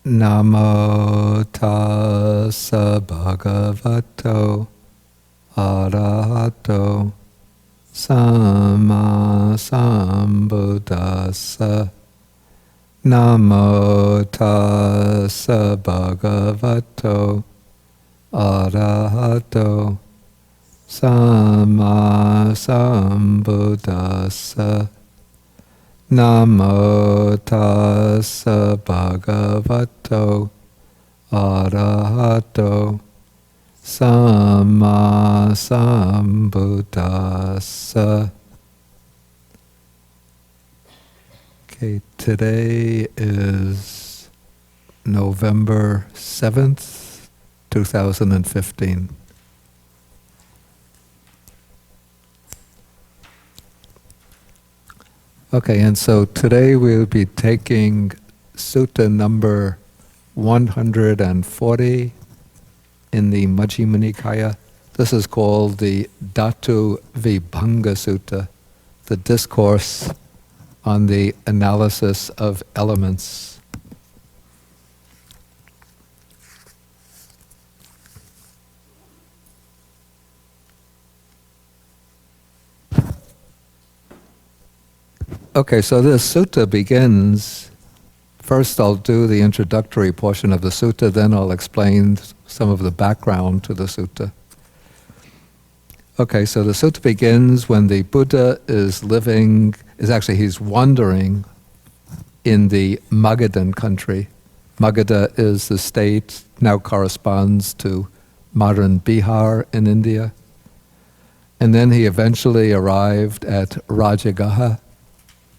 Namo tassa bhagavato arahato samma sambuddhassa. Namo tassa bhagavato arahato samma sambuddhassa. Namo tassa bhagavato arahato samma sambuddhassa. Okay, today is November 7th, 2015. Okay, and so today we'll be taking Sutta number 140 in the Majjhima Nikaya. This is called the Dhātuvibhanga Sutta, the discourse on the analysis of elements. Okay, so this sutta begins, first I'll do the introductory portion of the sutta, then I'll explain some of the background to the sutta. Okay, so the sutta begins when the Buddha he's wandering in the Magadhan country. Magadha is the state, now corresponds to modern Bihar in India. And then he eventually arrived at Rajagaha.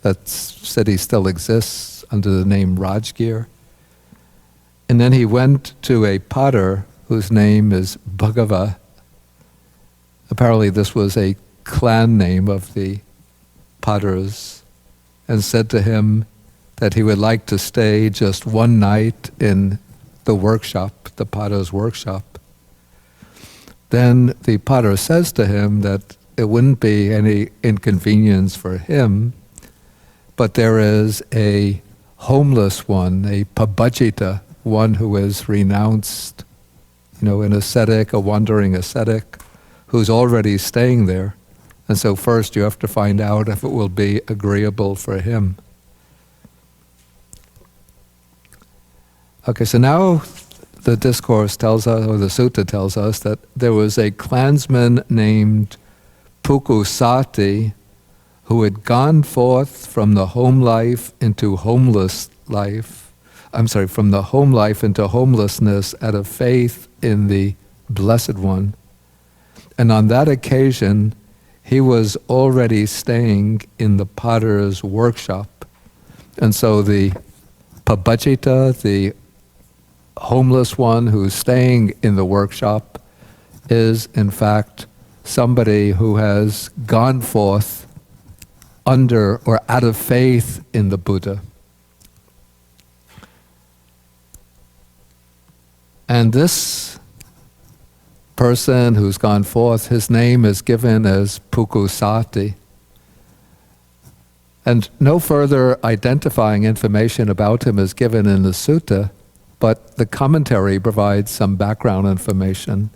That city still exists under the name Rajgir. And then he went to a potter whose name is Bhagava. Apparently this was a clan name of the potters, and said to him that he would like to stay just one night in the workshop, the potter's workshop. Then the potter says to him that it wouldn't be any inconvenience for him, but there is a homeless one, a pabajita, one who is renounced, an ascetic, a wandering ascetic, who's already staying there. And so first you have to find out if it will be agreeable for him. Okay, so now the discourse tells us, or the sutta tells us, that there was a clansman named Pukkusāti who had gone forth from the home life into homeless life, from the home life into homelessness out of faith in the Blessed One. And on that occasion, he was already staying in the potter's workshop. And so the pabajita, the homeless one who's staying in the workshop, is in fact somebody who has gone forth under or out of faith in the Buddha. And this person who's gone forth, his name is given as Pukkusāti. And no further identifying information about him is given in the sutta, but the commentary provides some background information.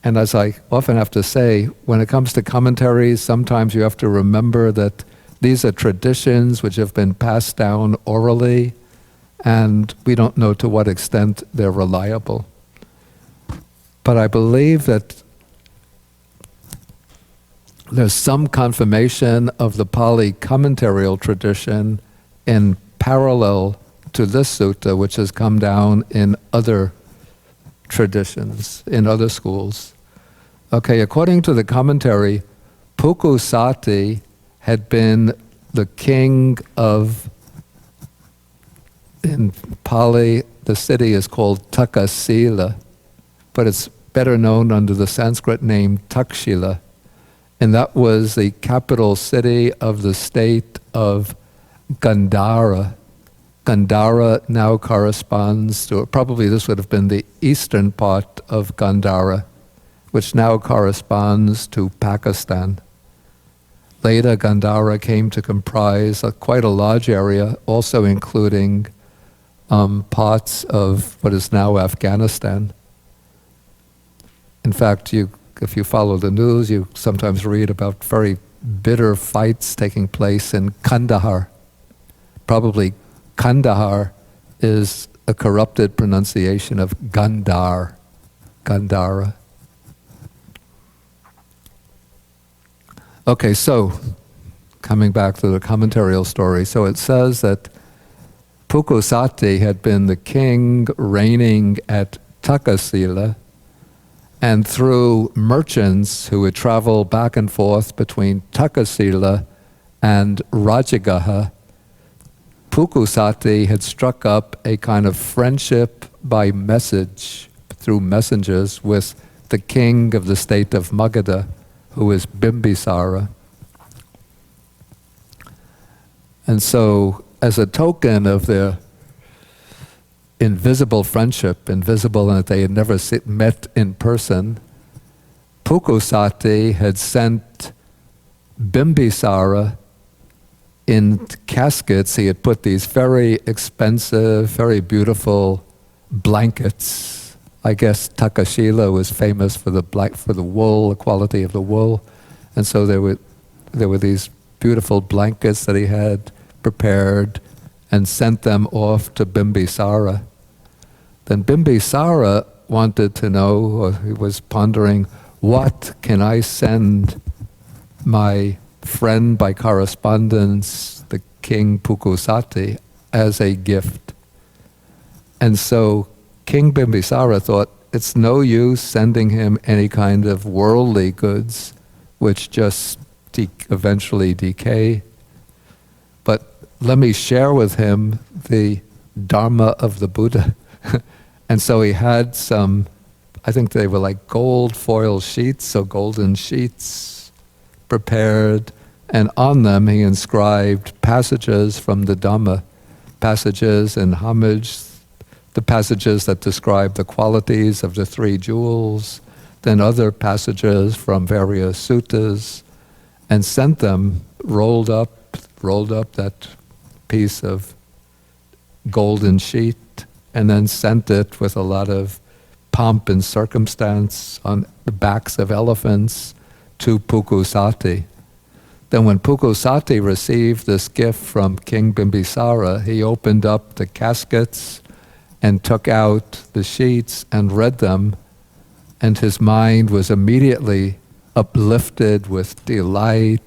And as I often have to say, when it comes to commentaries, sometimes you have to remember that these are traditions which have been passed down orally, and we don't know to what extent they're reliable. But I believe that there's some confirmation of the Pali commentarial tradition in parallel to this sutta, which has come down in other traditions, in other schools. Okay, according to the commentary, Pukkusāti had been the king of, in Pali, the city is called Takasila, but it's better known under the Sanskrit name Takshila. And that was the capital city of the state of Gandhara. Gandhara now corresponds to, probably this would have been the eastern part of Gandhara, which now corresponds to Pakistan. Later, Gandhara came to comprise quite a large area, also including parts of what is now Afghanistan. In fact, if you follow the news, you sometimes read about very bitter fights taking place in Kandahar. Probably Kandahar is a corrupted pronunciation of Gandhara. Okay, so coming back to the commentarial story, so it says that Pukkusāti had been the king reigning at Takasila, and through merchants who would travel back and forth between Takasila and Rajagaha, Pukkusāti had struck up a kind of friendship by message, through messengers, with the king of the state of Magadha, who is Bimbisara. And so, as a token of their invisible friendship, invisible in that they had never met in person, Pukkusāti had sent Bimbisara in caskets. He had put these very expensive, very beautiful blankets. I guess Takashila was famous for the wool, the quality of the wool, and so there were these beautiful blankets that he had prepared and sent them off to Bimbisara. Then Bimbisara wanted to know, or he was pondering, what can I send my friend by correspondence, the king Pukkusāti, as a gift? And so King Bimbisara thought, it's no use sending him any kind of worldly goods, which just eventually decay. But let me share with him the Dharma of the Buddha. And so he had some, I think they were like gold foil sheets, so golden sheets prepared, and on them he inscribed passages from the Dhamma, passages in homage, the passages that describe the qualities of the three jewels, then other passages from various suttas, and sent them rolled up that piece of golden sheet, and then sent it with a lot of pomp and circumstance on the backs of elephants to Pukkusāti. Then when Pukkusāti received this gift from King Bimbisara, he opened up the caskets and took out the sheets and read them, and his mind was immediately uplifted with delight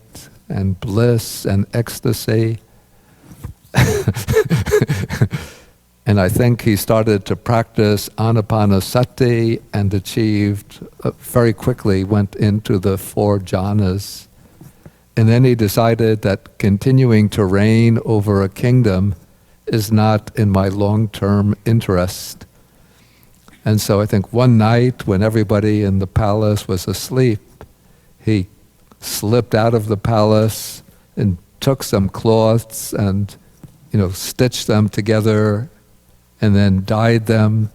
and bliss and ecstasy. And I think he started to practice anapanasati and achieved, very quickly went into the 4 jhanas. And then he decided that continuing to reign over a kingdom is not in my long-term interest. And so I think one night when everybody in the palace was asleep, he slipped out of the palace and took some cloths and, stitched them together and then dyed them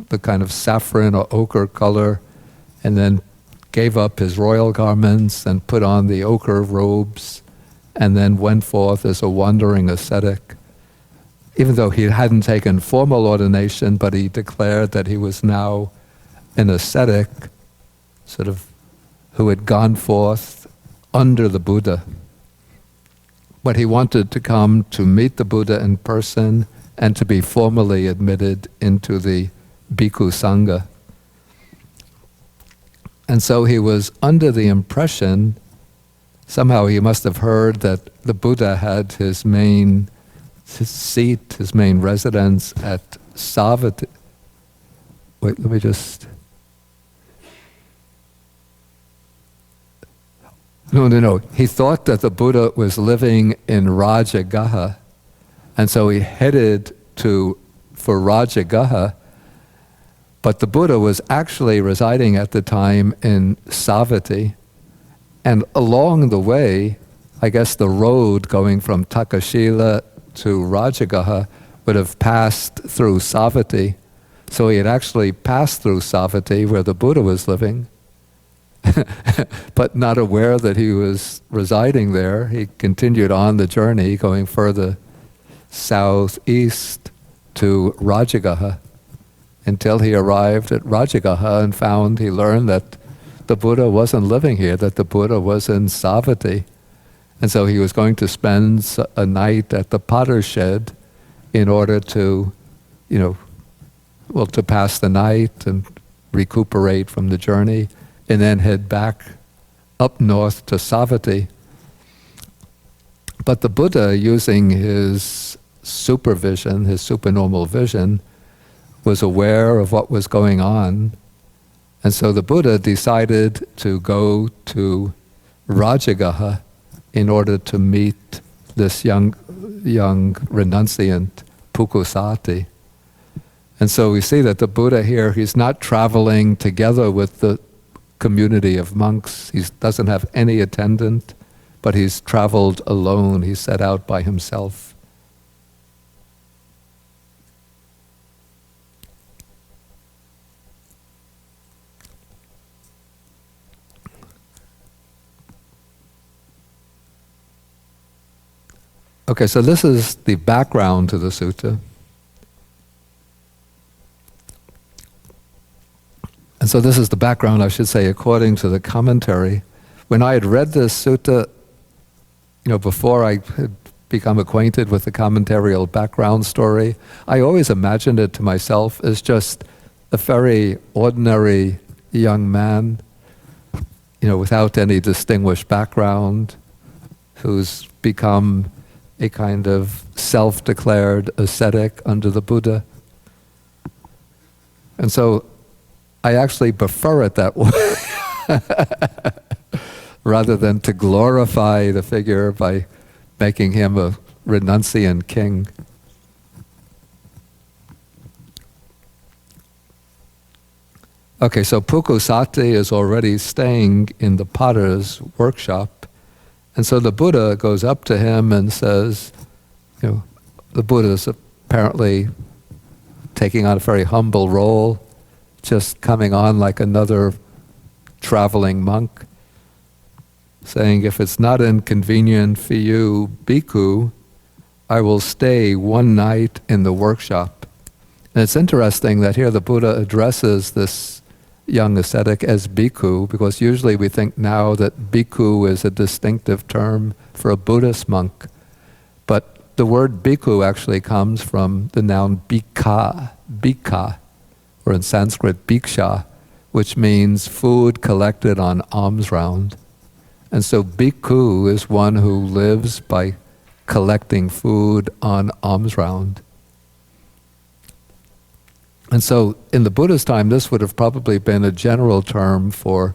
the kind of saffron or ochre color, and then gave up his royal garments and put on the ochre robes, and then went forth as a wandering ascetic. Even though he hadn't taken formal ordination, but he declared that he was now an ascetic, sort of, who had gone forth under the Buddha. But he wanted to come to meet the Buddha in person and to be formally admitted into the Bhikkhu Sangha. And so he was under the impression, somehow he must have heard that the Buddha had his main seat, his main residence at Savatthi. Wait, let me just... No. He thought that the Buddha was living in Rajagaha, and so he headed for Rajagaha, but the Buddha was actually residing at the time in Savatthi, and along the way, I guess the road going from Takashila to Rajagaha would have passed through Savatthi, so he had actually passed through Savatthi where the Buddha was living, but not aware that he was residing there. He continued on the journey, going further southeast to Rajagaha until he arrived at Rajagaha and he learned that the Buddha wasn't living here, that the Buddha was in Savatthi. And so he was going to spend a night at the potter's shed in order to, to pass the night and recuperate from the journey, and then head back up north to Savatthi. But the Buddha, using his supervision, his supernormal vision, was aware of what was going on. And so the Buddha decided to go to Rajagaha in order to meet this young renunciant, Pukkusāti. And so we see that the Buddha here, he's not traveling together with the community of monks. He doesn't have any attendant, but he's traveled alone. He's set out by himself. Okay, so this is the background to the sutta. And so this is the background, I should say, according to the commentary. When I had read this sutta, before I had become acquainted with the commentarial background story, I always imagined it to myself as just a very ordinary young man, without any distinguished background, who's become a kind of self-declared ascetic under the Buddha. And so I actually prefer it that way, rather than to glorify the figure by making him a renunciant king. Okay, so Pukkusāti is already staying in the potter's workshop. And so the Buddha goes up to him and says, the Buddha is apparently taking on a very humble role, just coming on like another traveling monk, saying, if it's not inconvenient for you, bhikkhu, I will stay one night in the workshop. And it's interesting that here the Buddha addresses this young ascetic as bhikkhu, because usually we think now that bhikkhu is a distinctive term for a Buddhist monk. But the word bhikkhu actually comes from the noun bhikkhā, or in Sanskrit bhiksha, which means food collected on alms round. And so bhikkhu is one who lives by collecting food on alms round. And so in the Buddha's time, this would have probably been a general term for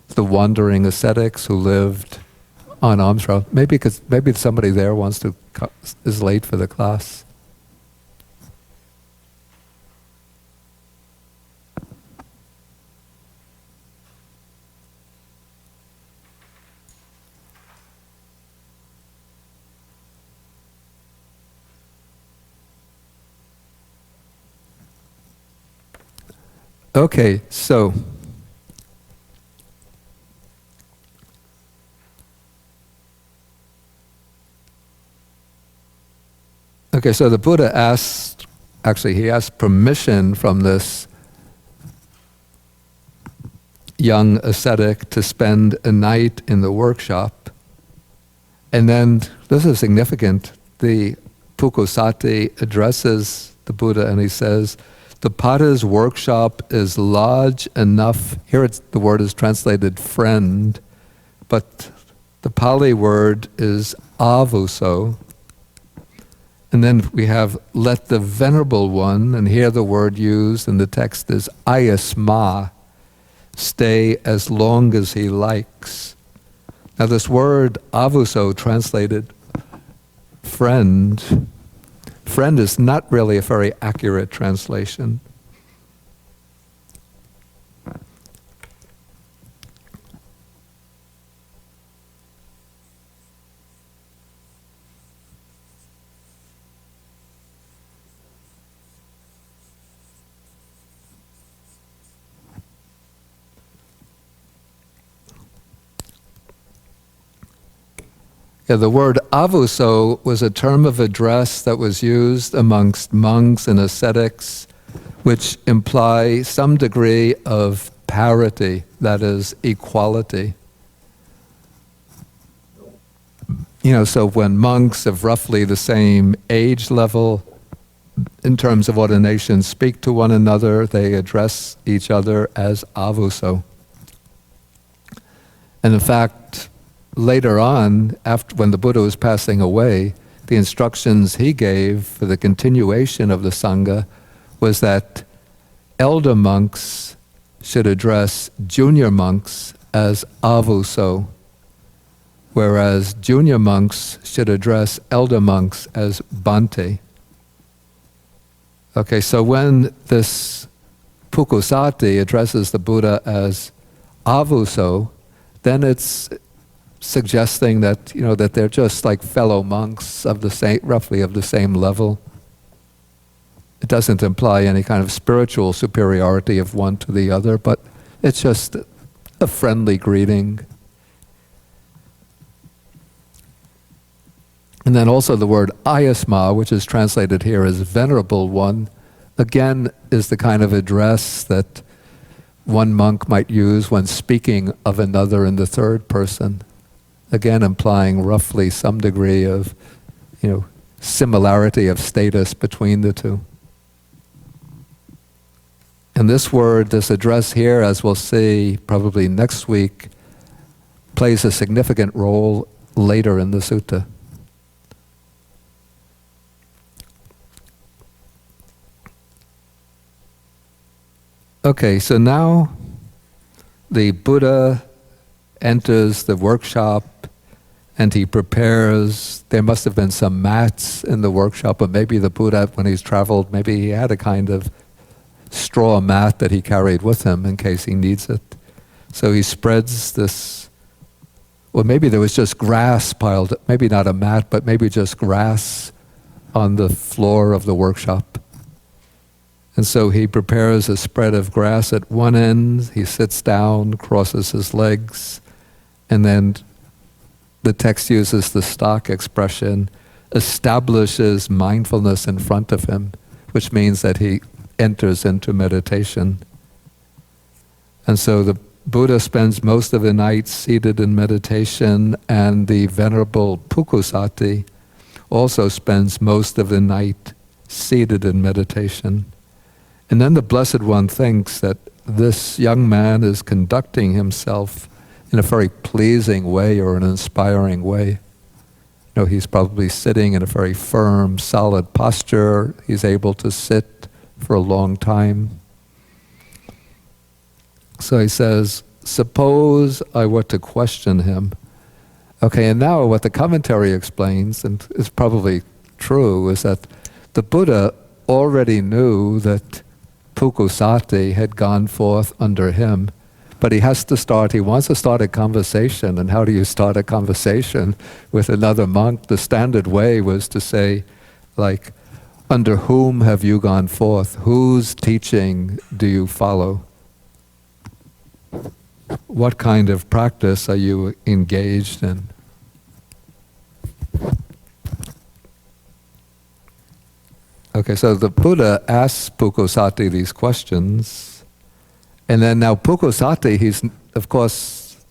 the wandering ascetics who lived on alms round. Maybe somebody there is late for the class. Okay, so the Buddha asked permission from this young ascetic to spend a night in the workshop. And then, this is significant, the Pukkusāti addresses the Buddha and he says, the potter's workshop is large enough, here the word is translated friend, but the Pali word is avuso. And then we have let the venerable one, and here the word used in the text is ayasma, stay as long as he likes. Now this word avuso, translated friend is not really a very accurate translation. Yeah, the word avuso was a term of address that was used amongst monks and ascetics, which imply some degree of parity, that is, equality. So when monks of roughly the same age level, in terms of ordination, speak to one another, they address each other as avuso. And in fact, later on, when the Buddha was passing away, the instructions he gave for the continuation of the Sangha was that elder monks should address junior monks as avuso, whereas junior monks should address elder monks as bhante. Okay, so when this Pukkusāti addresses the Buddha as avuso, then it's suggesting that that they're just like fellow monks of the same, roughly of the same level. It doesn't imply any kind of spiritual superiority of one to the other, but it's just a friendly greeting. And then also the word ayasma, which is translated here as venerable one, again is the kind of address that one monk might use when speaking of another in the third person, again implying roughly some degree of, similarity of status between the two. And this word, this address here, as we'll see probably next week, plays a significant role later in the sutta. Okay, so now the Buddha enters the workshop and he prepares. There must have been some mats in the workshop, or maybe the Buddha, when he's traveled, maybe he had a kind of straw mat that he carried with him in case he needs it. So he spreads this, or maybe there was just grass piled, maybe not a mat, but maybe just grass on the floor of the workshop. And so he prepares a spread of grass at one end, he sits down, crosses his legs, and then the text uses the stock expression, establishes mindfulness in front of him, which means that he enters into meditation. And so the Buddha spends most of the night seated in meditation, and the Venerable Pukkusāti also spends most of the night seated in meditation. And then the Blessed One thinks that this young man is conducting himself in a very pleasing way or an inspiring way. He's probably sitting in a very firm, solid posture. He's able to sit for a long time. So he says, suppose I were to question him. Okay, and now what the commentary explains, and is probably true, is that the Buddha already knew that Pukkusāti had gone forth under him, but he wants to start a conversation. And how do you start a conversation with another monk? The standard way was to say, like, under whom have you gone forth? Whose teaching do you follow? What kind of practice are you engaged in? Okay, so the Buddha asks Pukkusāti these questions, and then now Pukkusāti, he's, of course,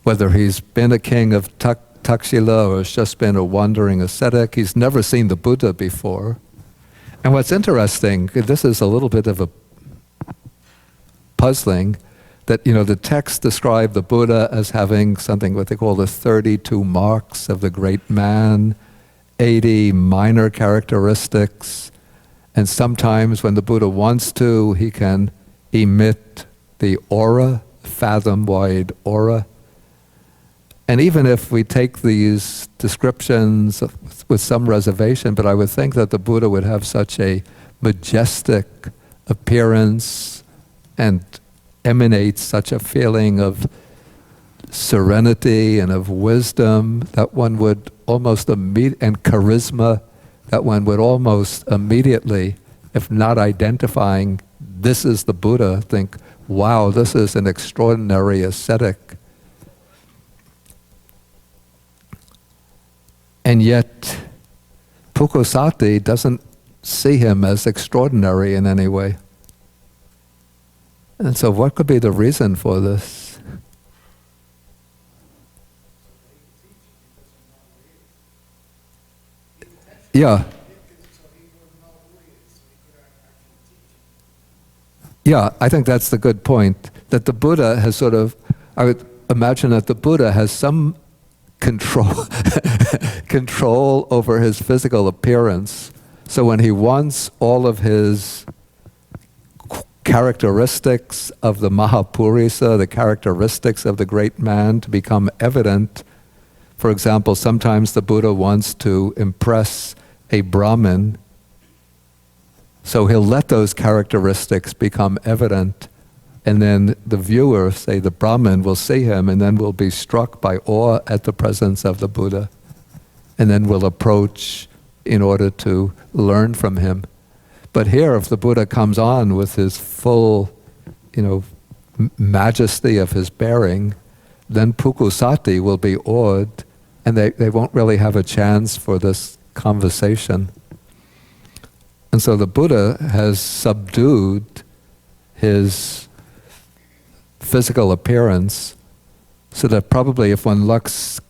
whether he's been a king of Takshila or has just been a wandering ascetic, he's never seen the Buddha before. And what's interesting, this is a little bit of a puzzling, that the text described the Buddha as having something what they call the 32 marks of the great man, 80 minor characteristics, and sometimes when the Buddha wants to, he can emit the aura, fathom-wide aura. And even if we take these descriptions with some reservation, but I would think that the Buddha would have such a majestic appearance and emanates such a feeling of serenity and of wisdom that one would almost and charisma that one would almost immediately, if not identifying this is the Buddha, think, wow, this is an extraordinary ascetic. And yet, Pukkusāti doesn't see him as extraordinary in any way. And so what could be the reason for this? Yeah. Yeah, I think that's the good point. That the Buddha has sort of, I would imagine that the Buddha has some control over his physical appearance. So when he wants all of his characteristics of the Mahapurisa, the characteristics of the great man to become evident, for example, sometimes the Buddha wants to impress a Brahmin, so he'll let those characteristics become evident, and then the viewer, say the Brahmin, will see him and then will be struck by awe at the presence of the Buddha, and then will approach in order to learn from him. But here, if the Buddha comes on with his full, majesty of his bearing, then Pukkusāti will be awed, and they won't really have a chance for this conversation. And so the Buddha has subdued his physical appearance, so that probably if one looks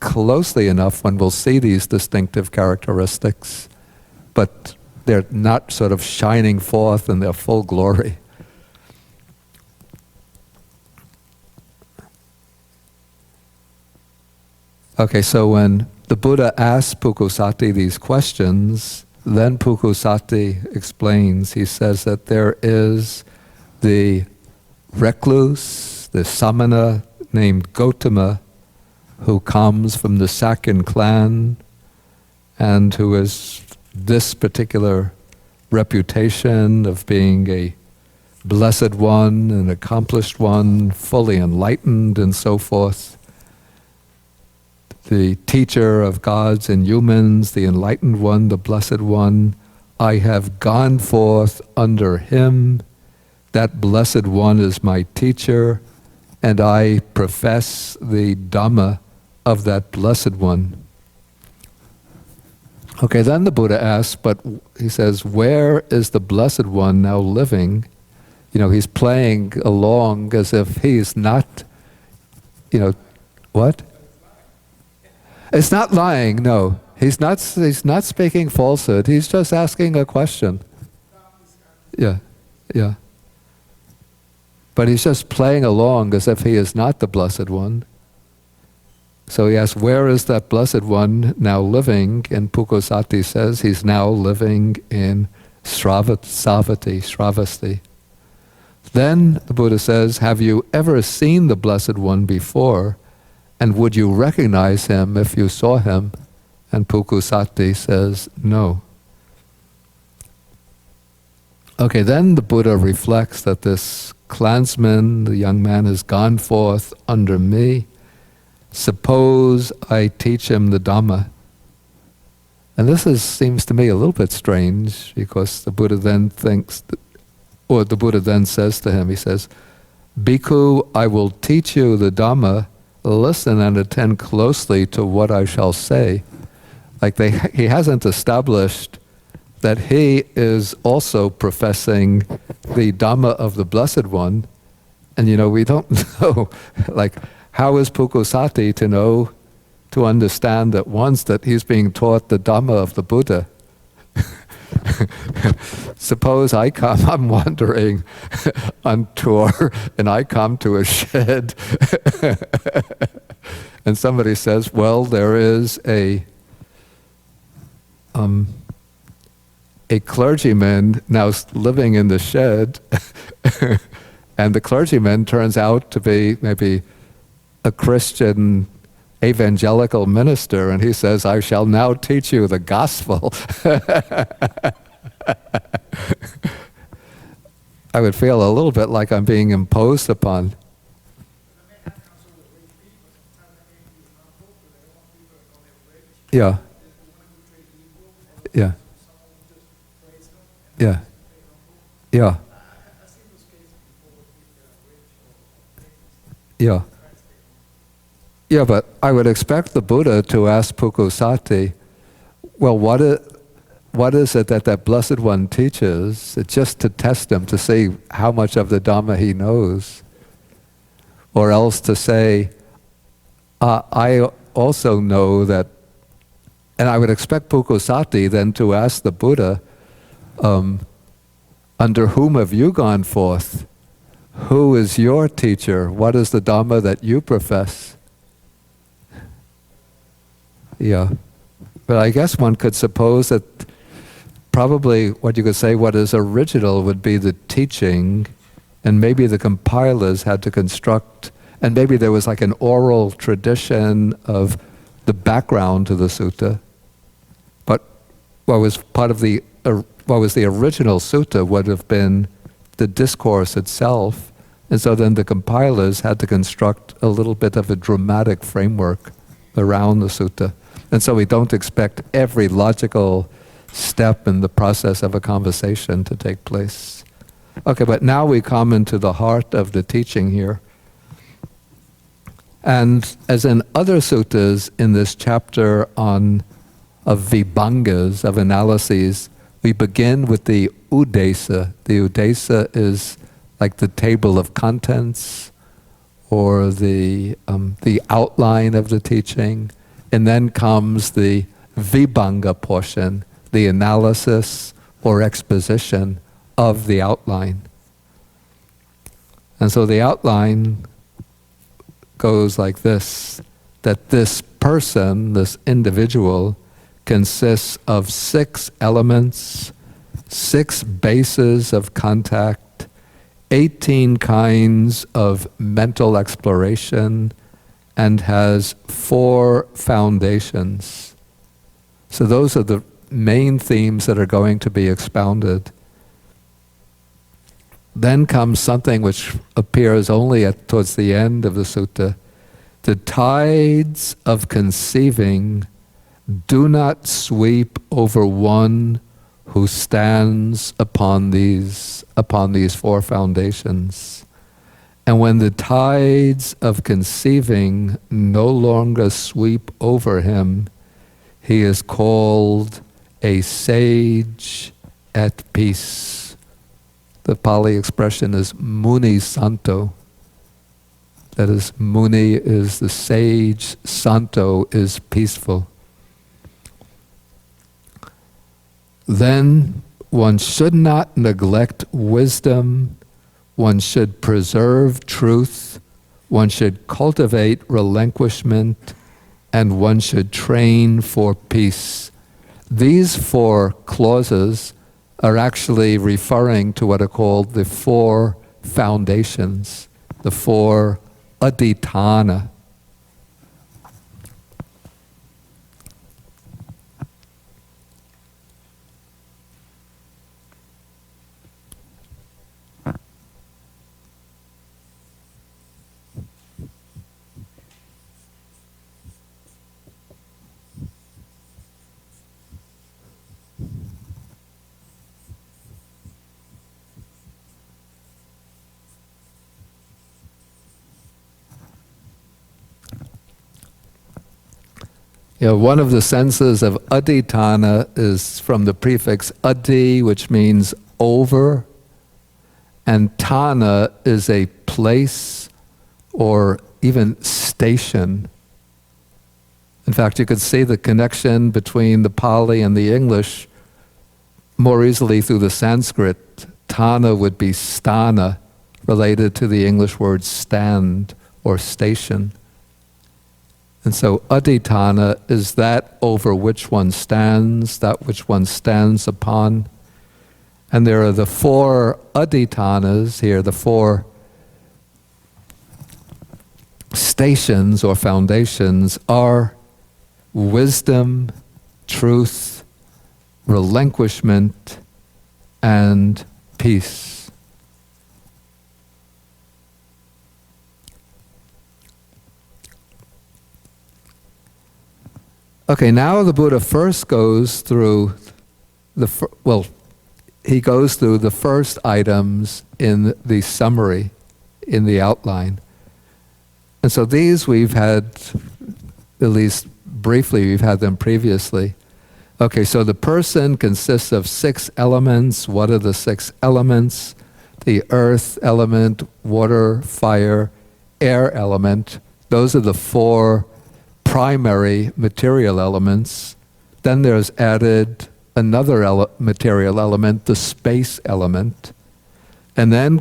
closely enough, one will see these distinctive characteristics, but they're not sort of shining forth in their full glory. Okay, so when the Buddha asks Pukkusāti these questions, then Pukkusāti explains, he says that there is the recluse, the samana named Gotama, who comes from the Sakyan clan and who has this particular reputation of being a blessed one, an accomplished one, fully enlightened and so forth. The teacher of gods and humans, the enlightened one, the blessed one, I have gone forth under him. That blessed one is my teacher, and I profess the Dhamma of that blessed one. Okay, then the Buddha asks, but he says, where is the blessed one now living? He's playing along as if he's not, what? It's not lying, no. He's not speaking falsehood. He's just asking a question. Yeah. But he's just playing along as if he is not the blessed one. So he asks, where is that blessed one now living? And Pukkusāti says he's now living in Sravasti. Then the Buddha says, have you ever seen the blessed one before? And would you recognize him if you saw him? And Pukkusāti says, no. Okay, then the Buddha reflects that this clansman, the young man, has gone forth under me. Suppose I teach him the Dhamma. And this seems to me a little bit strange, because the Buddha then the Buddha then says to him, he says, Bhikkhu, I will teach you the Dhamma, listen and attend closely to what I shall say. He hasn't established that he is also professing the Dhamma of the Blessed One. And we don't know, how is Pukkusāti to understand at once that he's being taught the Dhamma of the Buddha? Suppose I'm wandering on tour and I come to a shed and somebody says, well, there is a clergyman now living in the shed and the clergyman turns out to be maybe a Christian evangelical minister, and he says, I shall now teach you the gospel. I would feel a little bit like I'm being imposed upon. Yeah. Yeah. Yeah. Yeah. Yeah. Yeah, but I would expect the Buddha to ask Pukkusāti, well, what is it that that Blessed One teaches? It's just to test him, to see how much of the Dhamma he knows. Or else to say, I also know that, and I would expect Pukkusāti then to ask the Buddha, under whom have you gone forth? Who is your teacher? What is the Dhamma that you profess? Yeah. But I guess one could suppose that probably what you could say, what is original would be the teaching, and maybe the compilers had to construct, and maybe there was like an oral tradition of the background to the sutta. But what was the original sutta would have been the discourse itself, and so then the compilers had to construct a little bit of a dramatic framework around the sutta. And so we don't expect every logical step in the process of a conversation to take place. Okay, but now we come into the heart of the teaching here. And as in other suttas in this chapter of vibhangas, of analyses, we begin with the udesa. The udesa is like the table of contents or the outline of the teaching. And then comes the vibhanga portion, the analysis or exposition of the outline. And so the outline goes like this, that this person, this individual, consists of 6 elements, 6 bases of contact, 18 kinds of mental exploration, and has 4 foundations. So those are the main themes that are going to be expounded. Then comes something which appears only towards the end of the sutta. The tides of conceiving do not sweep over one who stands upon these 4 foundations. And when the tides of conceiving no longer sweep over him, he is called a sage at peace. The Pali expression is muni santo. That is, muni is the sage, santo is peaceful. Then one should not neglect wisdom. One should preserve truth, one should cultivate relinquishment, and one should train for peace. These 4 clauses are actually referring to what are called the 4 foundations, the 4 adhitthana. One of the senses of adhitthana is from the prefix adhi, which means over, and thana is a place or even station. In fact, you could see the connection between the Pali and the English more easily through the Sanskrit. Thana would be sthana, related to the English word stand or station. And so adhitthana is that over which one stands, that which one stands upon. And there are the 4 adhitthanas here, the 4 stations or foundations are wisdom, truth, relinquishment, and peace. Okay, now the Buddha first goes through he goes through the first items in the summary, in the outline. And so these we've had, at least briefly, we've had them previously. Okay, so the person consists of 6 elements. What are the 6 elements? The earth element, water, fire, air element. Those are the 4 primary material elements. Then there's added another material element, the space element. And then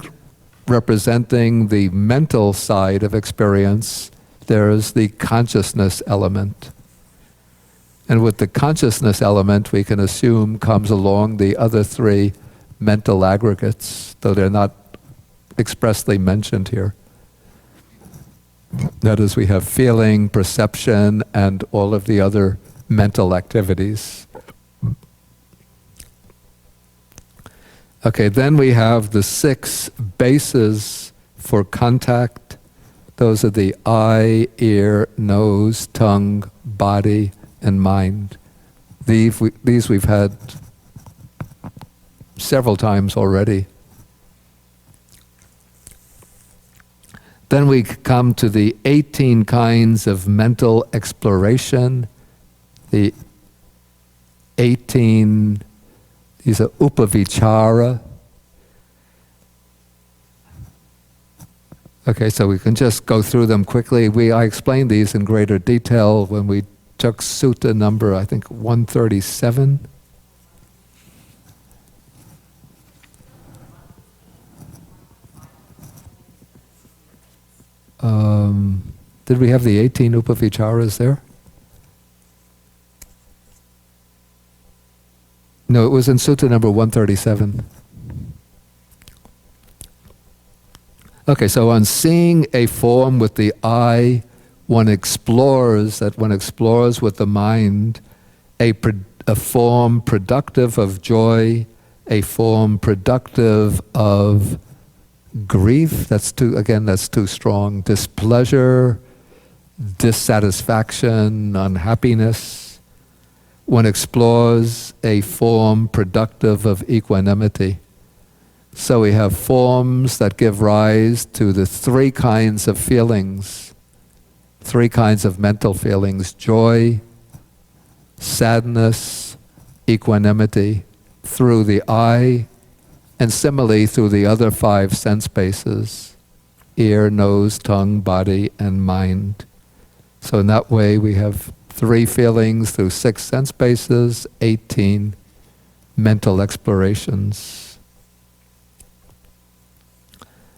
representing the mental side of experience, there's the consciousness element. And with the consciousness element, we can assume comes along the other 3 mental aggregates, though they're not expressly mentioned here. That is, we have feeling, perception, and all of the other mental activities. Okay, then we have the 6 bases for contact. Those are the eye, ear, nose, tongue, body, and mind. These we've had several times already. Then we come to the 18 kinds of mental exploration. The 18, these are upavichara. Okay, so we can just go through them quickly. I explained these in greater detail when we took Sutta number, I think, 137. Did we have the 18 upavicharas there? No, it was in Sutta number 137. Okay, so on seeing a form with the eye, one explores with the mind a form productive of joy, a form productive of grief, that's too strong, displeasure, dissatisfaction, unhappiness. One explores a form productive of equanimity. So we have forms that give rise to the 3 kinds of feelings, 3 kinds of mental feelings: joy, sadness, equanimity, through the eye, and similarly through the other 5 sense bases: ear, nose, tongue, body, and mind. So in that way we have 3 feelings through 6 sense bases, 18 mental explorations.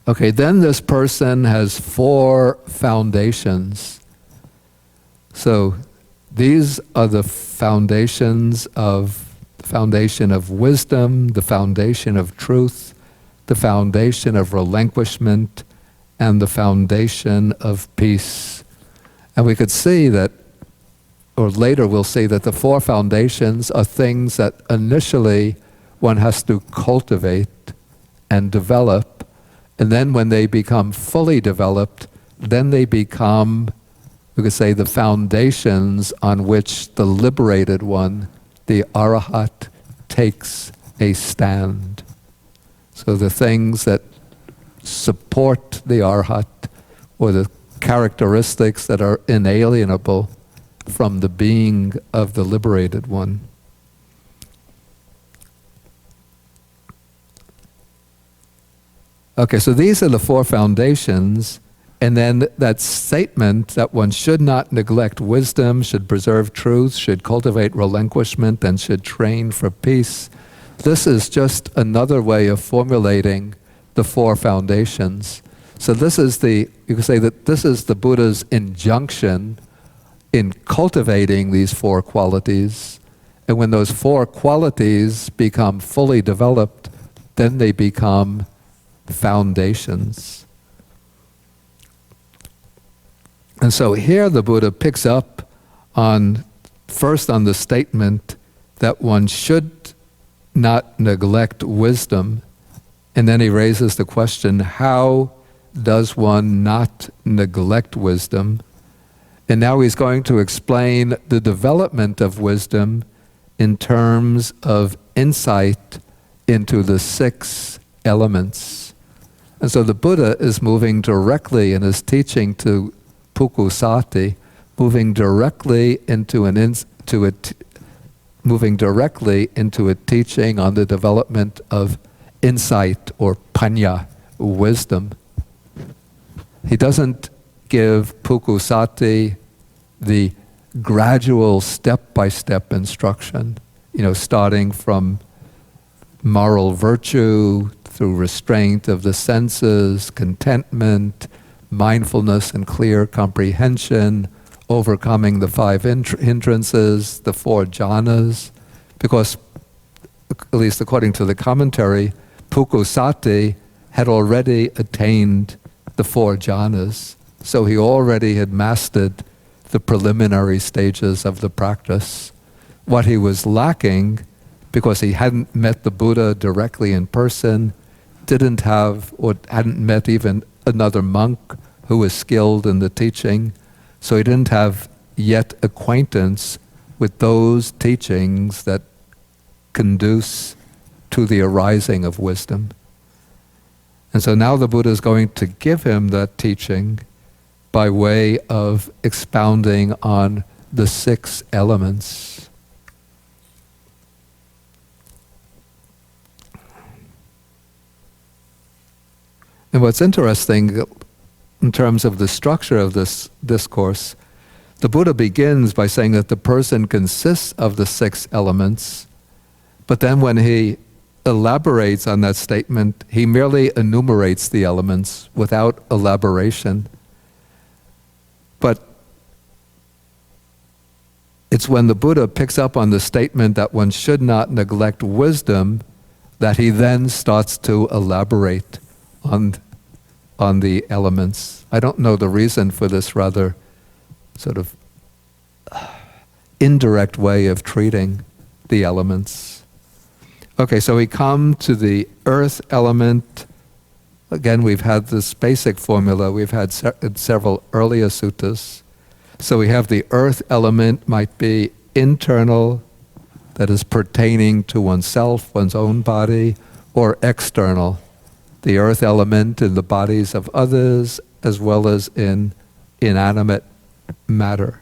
Okay, then this person has 4 foundations. So these are the foundations of wisdom, the foundation of truth, the foundation of relinquishment, and the foundation of peace. And we could see that, or later we'll see that the 4 foundations are things that initially one has to cultivate and develop, and then when they become fully developed, then they become, we could say, the foundations on which the liberated one, the arahat, takes a stand. So the things that support the arahat, or the characteristics that are inalienable from the being of the liberated one. Okay, so these are the 4 foundations, and then that statement that one should not neglect wisdom, should preserve truth, should cultivate relinquishment, and should train for peace. This is just another way of formulating the 4 foundations. So this is you could say that this is the Buddha's injunction in cultivating these 4 qualities. And when those 4 qualities become fully developed, then they become foundations. And so here the Buddha picks up first on the statement that one should not neglect wisdom, and then he raises the question, how does one not neglect wisdom? And now he's going to explain the development of wisdom in terms of insight into the 6 elements. And so the Buddha is moving directly in his teaching to Pukkusāti, moving directly into a teaching on the development of insight or paññā, wisdom. He doesn't give Pukkusāti the gradual step-by-step instruction, starting from moral virtue through restraint of the senses, contentment, mindfulness and clear comprehension, overcoming the 5 hindrances, the 4 jhanas, because, at least according to the commentary, Pukkusāti had already attained the 4 jhanas, so he already had mastered the preliminary stages of the practice. What he was lacking, because he hadn't met the Buddha directly in person, didn't have or hadn't met even another monk who was skilled in the teaching, so he didn't have yet acquaintance with those teachings that conduce to the arising of wisdom. And so now the Buddha is going to give him that teaching by way of expounding on the 6 elements. And what's interesting in terms of the structure of this discourse, the Buddha begins by saying that the person consists of the 6 elements, but then when he elaborates on that statement, he merely enumerates the elements without elaboration. But it's when the Buddha picks up on the statement that one should not neglect wisdom that he then starts to elaborate on the elements. I don't know the reason for this rather sort of indirect way of treating the elements. Okay, so we come to the earth element. Again, we've had this basic formula. We've had several earlier suttas. So we have the earth element might be internal, that is pertaining to oneself, one's own body, or external, the earth element in the bodies of others as well as in inanimate matter.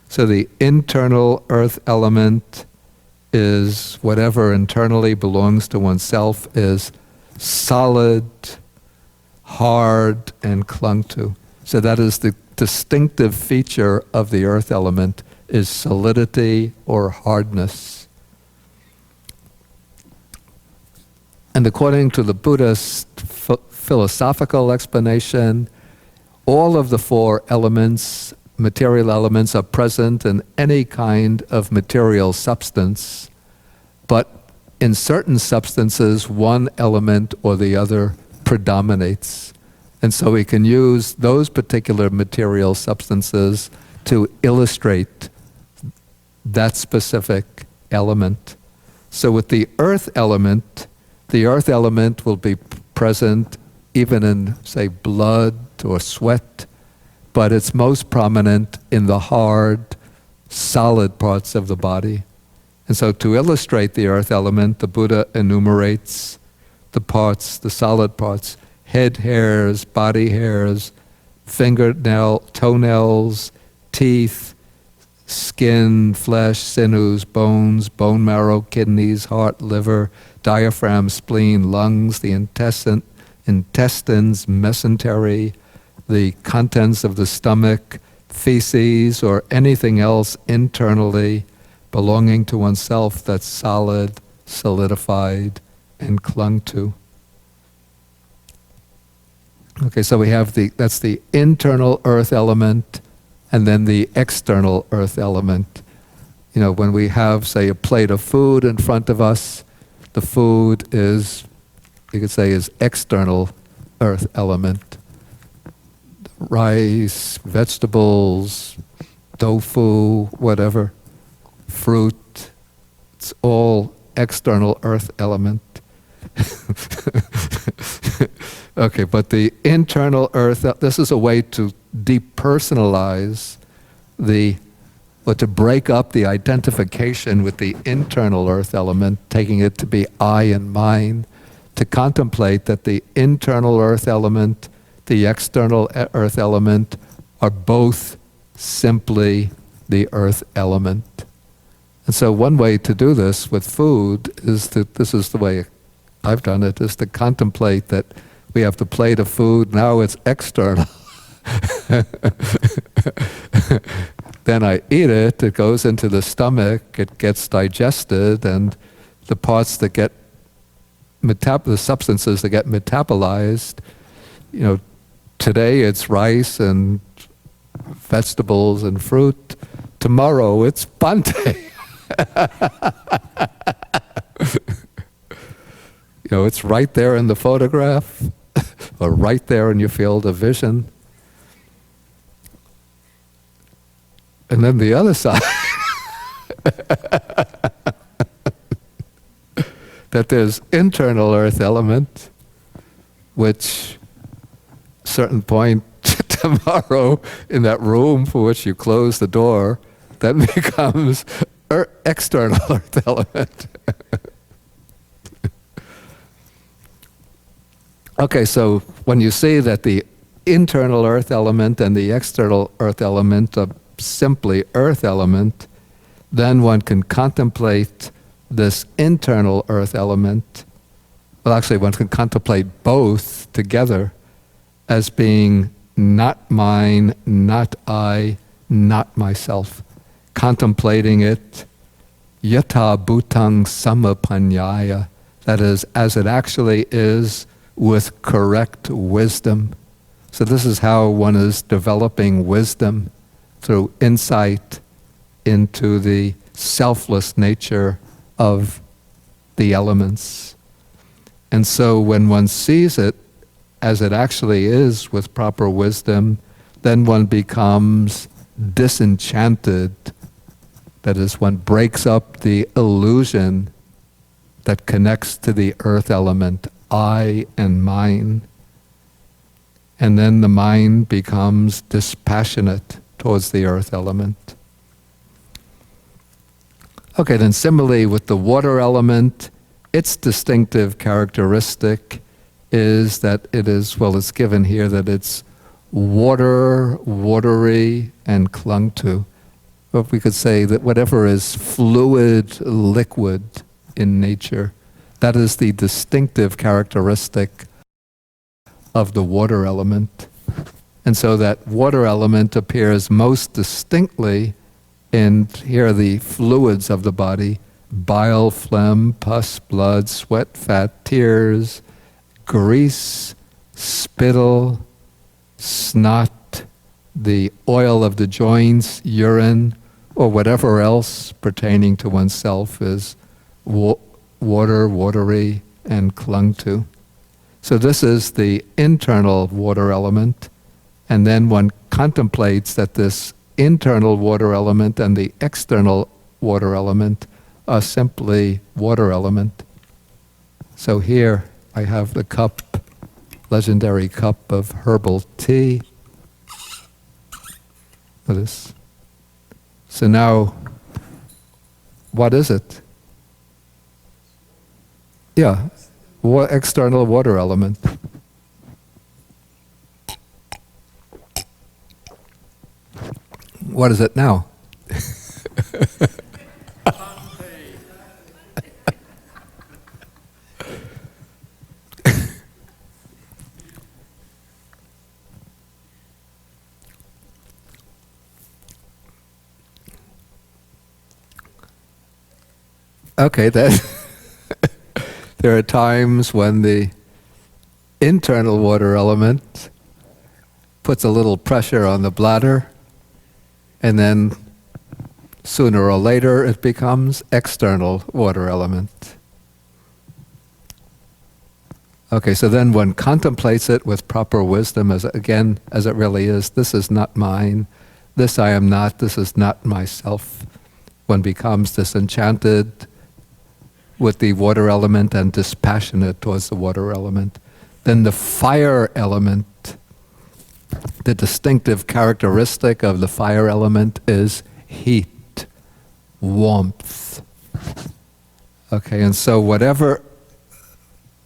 So the internal earth element is whatever internally belongs to oneself is solid, hard, and clung to. So that is the distinctive feature of the earth element, is solidity or hardness. And according to the Buddhist philosophical explanation, all of the 4 elements, material elements, are present in any kind of material substance, but in certain substances, one element or the other predominates. And so we can use those particular material substances to illustrate that specific element. So with the earth element will be present even in, say, blood or sweat, but it's most prominent in the hard, solid parts of the body. And so to illustrate the earth element, the Buddha enumerates the parts, the solid parts: head hairs, body hairs, fingernail, toenails, teeth, skin, flesh, sinews, bones, bone marrow, kidneys, heart, liver, diaphragm, spleen, lungs, the intestines, mesentery, the contents of the stomach, feces, or anything else internally belonging to oneself that's solid, solidified, and clung to. Okay, so we have that's the internal earth element, and then the external earth element. When we have, say, a plate of food in front of us, the food is, you could say, is external earth element. Rice, vegetables, tofu, whatever, fruit, it's all external earth element. Okay, but the internal earth, this is a way to depersonalize or to break up the identification with the internal earth element, taking it to be I and mine, to contemplate that the internal earth element, the external earth element are both simply the earth element. And so one way to do this with food is that, this is the way I've done it, is to contemplate that we have the plate of food, now it's external. Then I eat it, it goes into the stomach, it gets digested, and the parts that get the substances that get metabolized, today it's rice and vegetables and fruit, tomorrow it's Bante. It's right there in the photograph, or right there in your field of vision. And then the other side, that there's internal earth element, which certain point tomorrow in that room for which you close the door, then becomes external earth element. Okay, so when you see that the internal earth element and the external earth element are simply earth element, then one can contemplate this internal earth element, well actually one can contemplate both together as being not mine, not I, not myself. Contemplating it yatha bhutang samapanyaya, that is, as it actually is, with correct wisdom. So this is how one is developing wisdom, through insight into the selfless nature of the elements. And so when one sees it as it actually is with proper wisdom, then one becomes disenchanted. That is, one breaks up the illusion that connects to the earth element, I and mine. And then the mind becomes dispassionate towards the earth element. Okay, then similarly with the water element, its distinctive characteristic is that it is, well, it's given here that it's water, watery, and clung to. Or we could say that whatever is fluid, liquid in nature, that is the distinctive characteristic of the water element. And so that water element appears most distinctly in, here are the fluids of the body: bile, phlegm, pus, blood, sweat, fat, tears, grease, spittle, snot, the oil of the joints, urine, or whatever else pertaining to oneself is water, watery, and clung to. So this is the internal water element, and then one contemplates that this internal water element and the external water element are simply water element. So here I have the cup, legendary cup of herbal tea. This. So now, what is it? Yeah, external water element. What is it now? Okay, then there are times when the internal water element puts a little pressure on the bladder, and then sooner or later it becomes external water element. Okay, so then one contemplates it with proper wisdom, as again, as it really is. This is not mine. This I am not. This is not myself. One becomes disenchanted with the water element and dispassionate towards the water element. Then the fire element, the distinctive characteristic of the fire element is heat, warmth. Okay, and so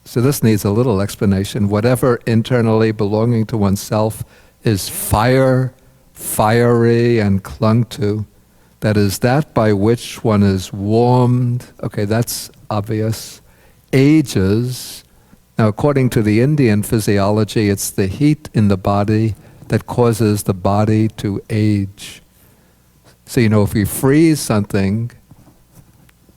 so this needs a little explanation. Whatever internally belonging to oneself is fire, fiery and clung to, that is that by which one is warmed, okay, that's obvious, ages. Now, according to the Indian physiology, it's the heat in the body that causes the body to age. So, if you freeze something,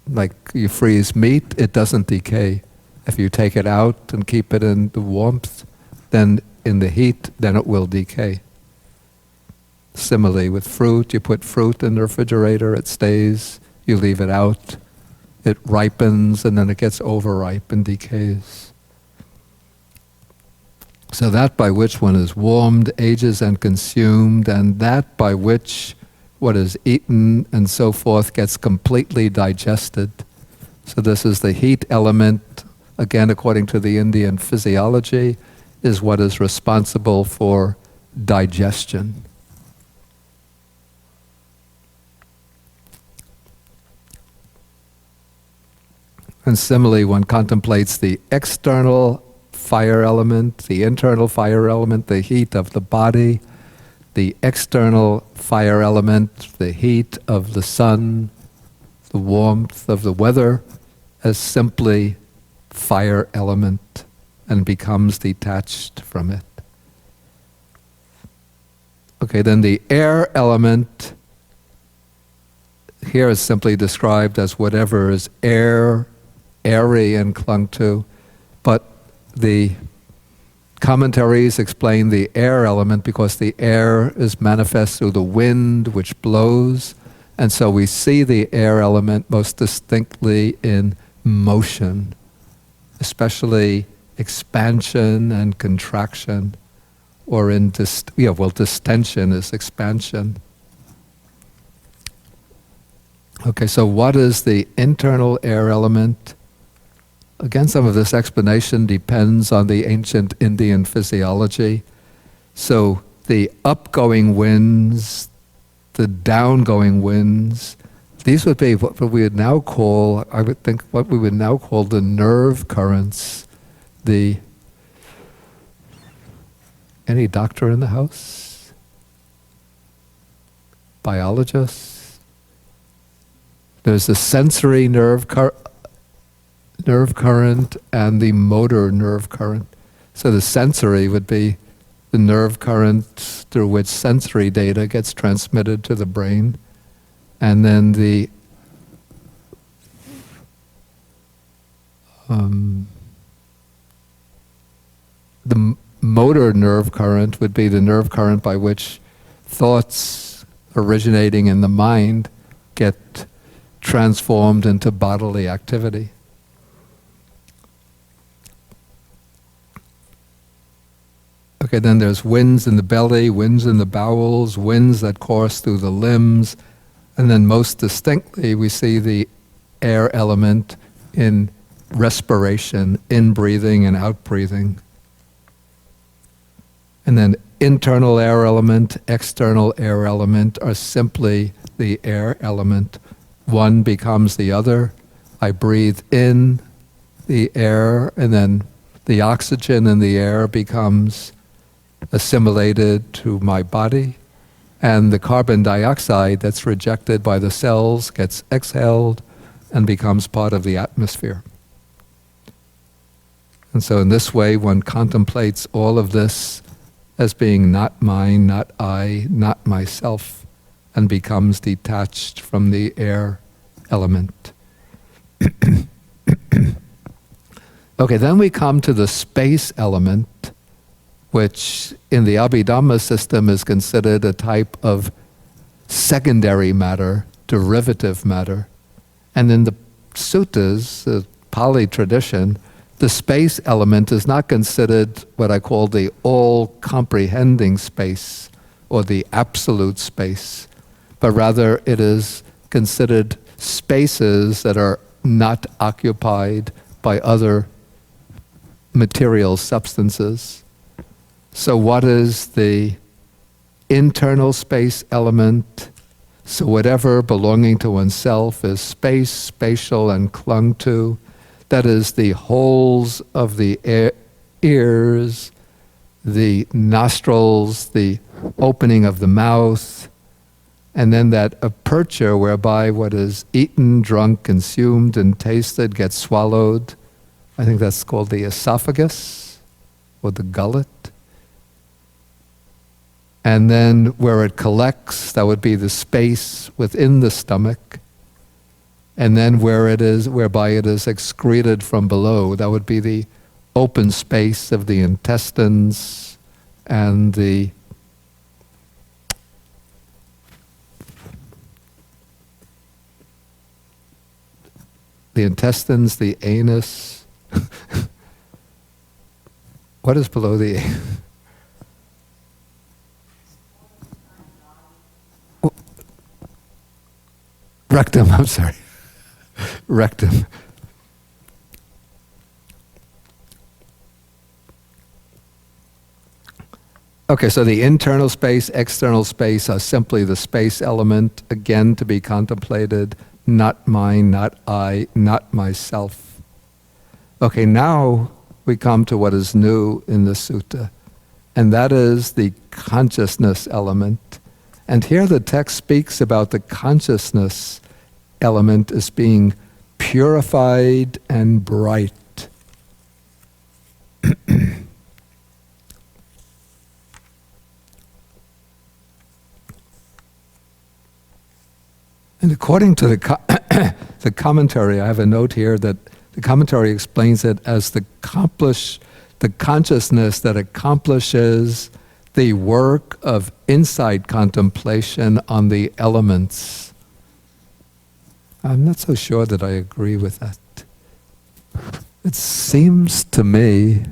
like you freeze meat, it doesn't decay. If you take it out and keep it in the warmth, then in the heat, then it will decay. Similarly, with fruit, you put fruit in the refrigerator, it stays. You leave it out, it ripens, and then it gets overripe and decays. So that by which one is warmed, ages, and consumed, and that by which what is eaten and so forth gets completely digested. So this is the heat element, again according to the Indian physiology, is what is responsible for digestion. And similarly, one contemplates the external fire element, the internal fire element, the heat of the body, the external fire element, the heat of the sun, the warmth of the weather, as simply fire element, and becomes detached from it. Okay, then the air element here is simply described as whatever is airy and clung to, but the commentaries explain the air element because the air is manifest through the wind which blows, and so we see the air element most distinctly in motion, especially expansion and contraction, or in distension is expansion. Okay, so what is the internal air element? Again, some of this explanation depends on the ancient Indian physiology. So the upgoing winds, the downgoing winds, these would be what we would now call, I would think, what we would now call the nerve currents. Any doctor in the house? Biologist? There's the sensory nerve current and the motor nerve current. So the sensory would be the nerve current through which sensory data gets transmitted to the brain. And then the motor nerve current would be the nerve current by which thoughts originating in the mind get transformed into bodily activity. Okay, then there's winds in the belly, winds in the bowels, winds that course through the limbs, and then most distinctly we see the air element in respiration, in-breathing and out-breathing. And then internal air element, external air element are simply the air element. One becomes the other. I breathe in the air, and then the oxygen in the air becomes assimilated to my body, and the carbon dioxide that's rejected by the cells gets exhaled and becomes part of the atmosphere. And so in this way, one contemplates all of this as being not mine, not I, not myself, and becomes detached from the air element. Okay, then we come to the space element, which in the Abhidhamma system is considered a type of secondary matter, derivative matter. And in the suttas, the Pali tradition, the space element is not considered what I call the all-comprehending space or the absolute space, but rather it is considered spaces that are not occupied by other material substances. So what is the internal space element? So whatever belonging to oneself is space, spatial, and clung to. That is the holes of the ears, the nostrils, the opening of the mouth, and then that aperture whereby what is eaten, drunk, consumed, and tasted gets swallowed. I think that's called the esophagus, or the gullet. And then where it collects, that would be the space within the stomach. And then whereby it is excreted from below, that would be the open space of the intestines and the intestines, the anus. What is below the rectum, I'm sorry. Rectum. Okay, so the internal space, external space are simply the space element, again to be contemplated, not mine, not I, not myself. Okay, now we come to what is new in the sutta, and that is the consciousness element. And here the text speaks about the consciousness element as being purified and bright. And according to the commentary, I have a note here that the commentary explains it as the consciousness that accomplishes the work of insight contemplation on the elements. I'm not so sure that I agree with that. It seems to me,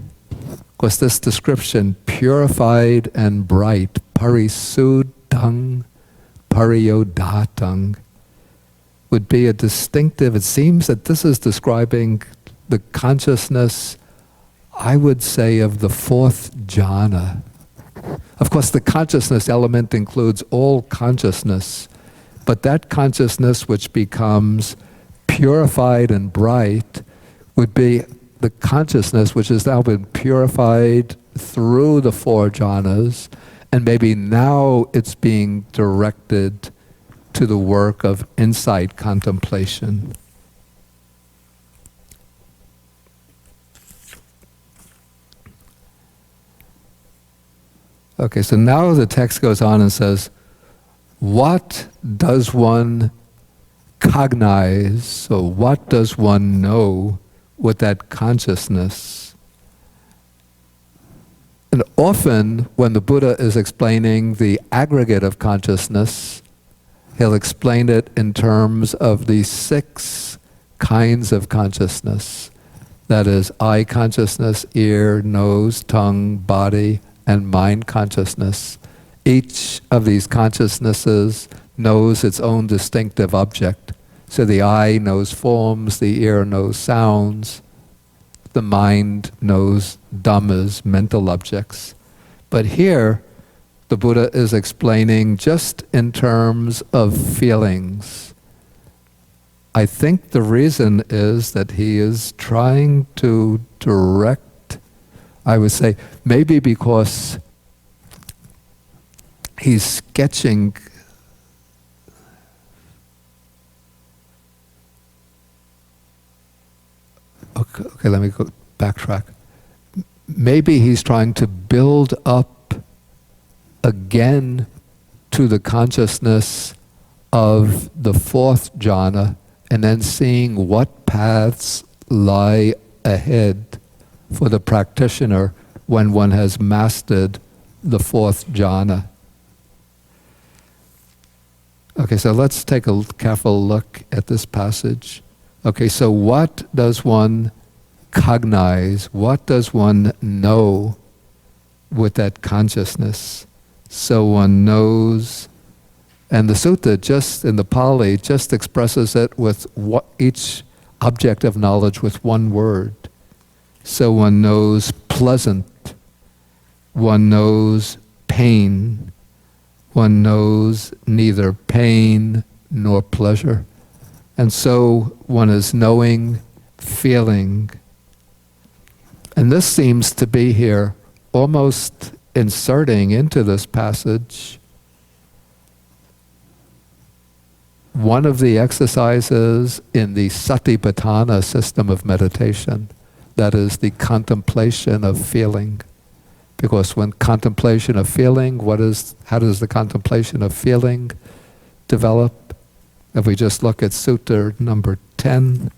because this description, purified and bright, parisudhang, pariyodatang, would be a distinctive, it seems that this is describing the consciousness, I would say, of the fourth jhana. Of course, the consciousness element includes all consciousness, but that consciousness which becomes purified and bright would be the consciousness which has now been purified through the four jhanas, and maybe now it's being directed to the work of insight contemplation. Okay, so now the text goes on and says, what does one cognize, so what does one know with that consciousness? And often when the Buddha is explaining the aggregate of consciousness, he'll explain it in terms of the 6 kinds of consciousness. That is, eye consciousness, ear, nose, tongue, body, and mind consciousness. Each of these consciousnesses knows its own distinctive object. So the eye knows forms, the ear knows sounds, the mind knows dhammas, mental objects. But here, the Buddha is explaining just in terms of feelings. I think the reason is that he is trying to direct, I would say, maybe because he's sketching okay, let me go backtrack. Maybe he's trying to build up again to the consciousness of the 4th jhana, and then seeing what paths lie ahead for the practitioner when one has mastered the 4th jhana. Okay, so let's take a careful look at this passage. Okay, so what does one cognize? What does one know with that consciousness? So one knows, and the sutta just in the Pali just expresses it with each object of knowledge with one word. So one knows pleasant, one knows pain, one knows neither pain nor pleasure. And so one is knowing, feeling. And this seems to be here almost inserting into this passage one of the exercises in the Satipatthana system of meditation, that is the contemplation of feeling. Because when contemplation of feeling, how does the contemplation of feeling develop? If we just look at Sutta number 10,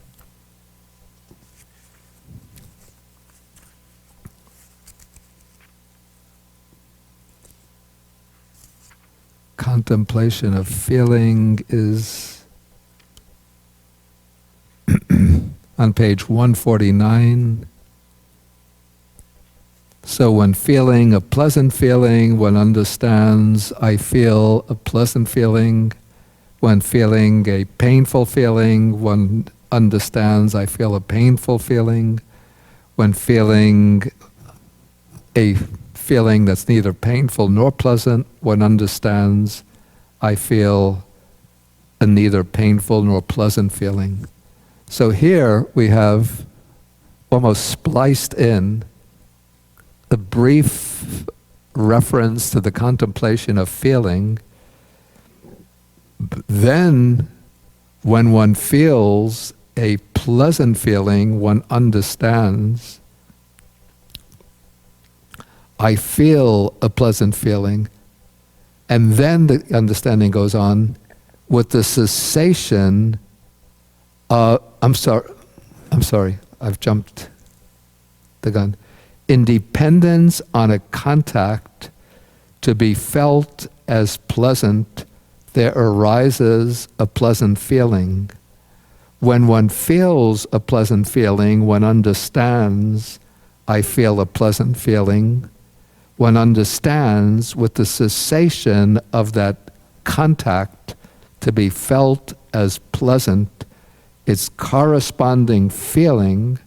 contemplation of feeling is on page 149. So when feeling a pleasant feeling, one understands, I feel a pleasant feeling. When feeling a painful feeling, one understands, I feel a painful feeling. When feeling a feeling that's neither painful nor pleasant, one understands, I feel a neither painful nor pleasant feeling. So here we have almost spliced in a brief reference to the contemplation of feeling. Then, when one feels a pleasant feeling, one understands, I feel a pleasant feeling. And then the understanding goes on with the cessation. I'm sorry, I've jumped the gun. In dependence on a contact to be felt as pleasant, there arises a pleasant feeling. When one feels a pleasant feeling, one understands, I feel a pleasant feeling. One understands with the cessation of that contact to be felt as pleasant, its corresponding feeling,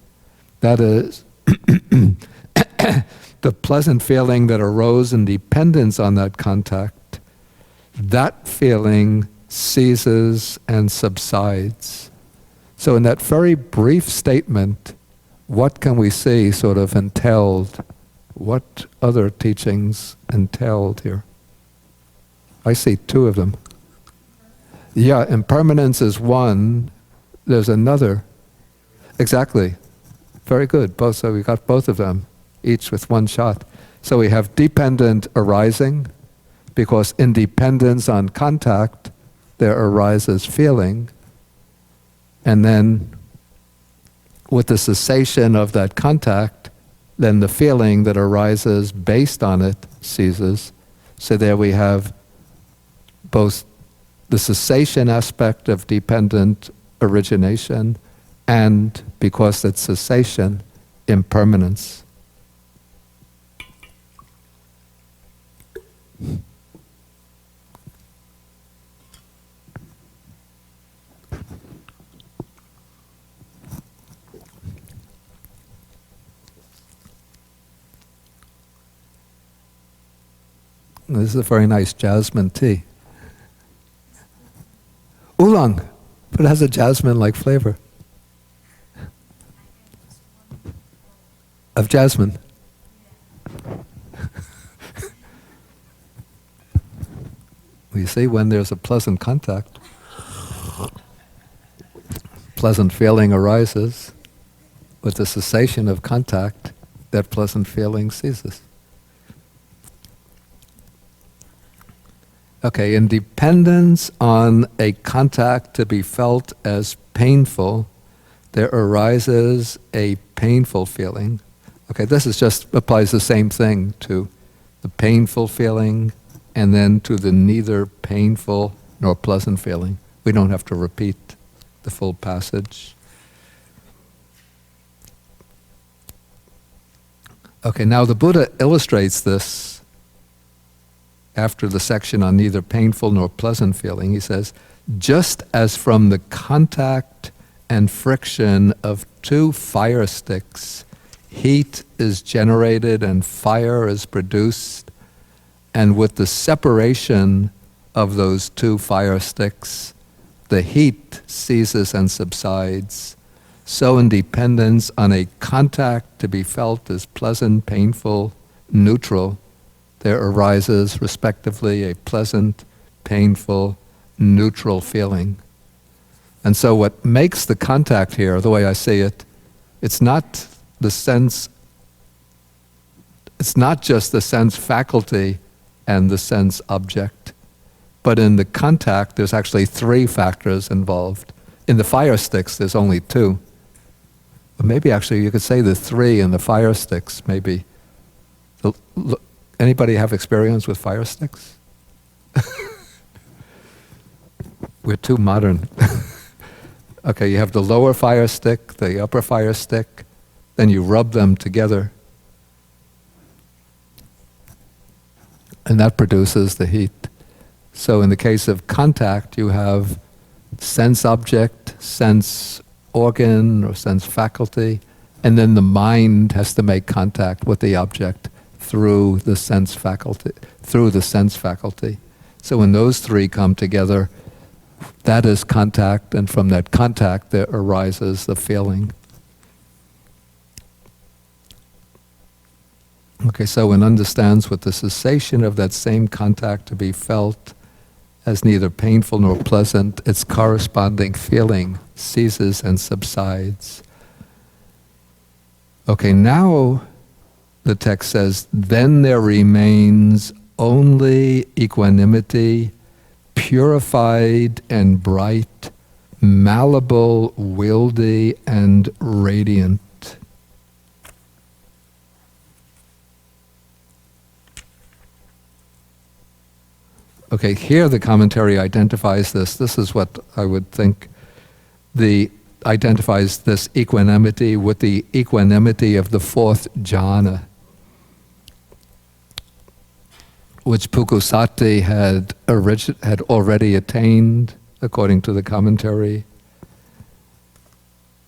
that is, the pleasant feeling that arose in dependence on that contact, that feeling ceases and subsides. So in that very brief statement, what can we see sort of entailed? What other teachings entailed here? I see two of them. Yeah, impermanence is one. There's another. Exactly. Very good. Both. So we got both of them, each with one shot. So we have dependent arising, because in dependence on contact, there arises feeling. And then with the cessation of that contact, then the feeling that arises based on it ceases. So there we have both the cessation aspect of dependent origination and, because it's cessation, impermanence. This is a very nice jasmine tea. Oolong, but it has a jasmine-like flavor. Of jasmine. You see, when there's a pleasant contact, pleasant feeling arises. With the cessation of contact, that pleasant feeling ceases. Okay, in dependence on a contact to be felt as painful, there arises a painful feeling. Okay, this is just applies the same thing to the painful feeling and then to the neither painful nor pleasant feeling. We don't have to repeat the full passage. Okay, now the Buddha illustrates this after the section on neither painful nor pleasant feeling. He says, just as from the contact and friction of two fire sticks, heat is generated and fire is produced, and with the separation of those two fire sticks, the heat ceases and subsides, so in dependence on a contact to be felt as pleasant, painful, neutral, there arises respectively a pleasant, painful, neutral feeling. And so what makes the contact here, the way I see it, it's not the sense, it's not just the sense faculty and the sense object, but in the contact there's actually three factors involved. In the fire sticks there's only two. But maybe actually you could say the three in the fire sticks, maybe. Anybody have experience with fire sticks? We're too modern. Okay, you have the lower fire stick, the upper fire stick, then you rub them together. And that produces the heat. So in the case of contact, you have sense object, sense organ or sense faculty, and then the mind has to make contact with the object through the sense faculty. So when those three come together, that is contact, and from that contact there arises the feeling. Okay, so one understands with the cessation of that same contact to be felt as neither painful nor pleasant, its corresponding feeling ceases and subsides. Okay, now the text says, then there remains only equanimity, purified and bright, malleable, wieldy, and radiant. Okay, here the commentary identifies this. This is what I would think identifies this equanimity with the equanimity of the fourth jhana, which Pukkusāti had already attained, according to the commentary.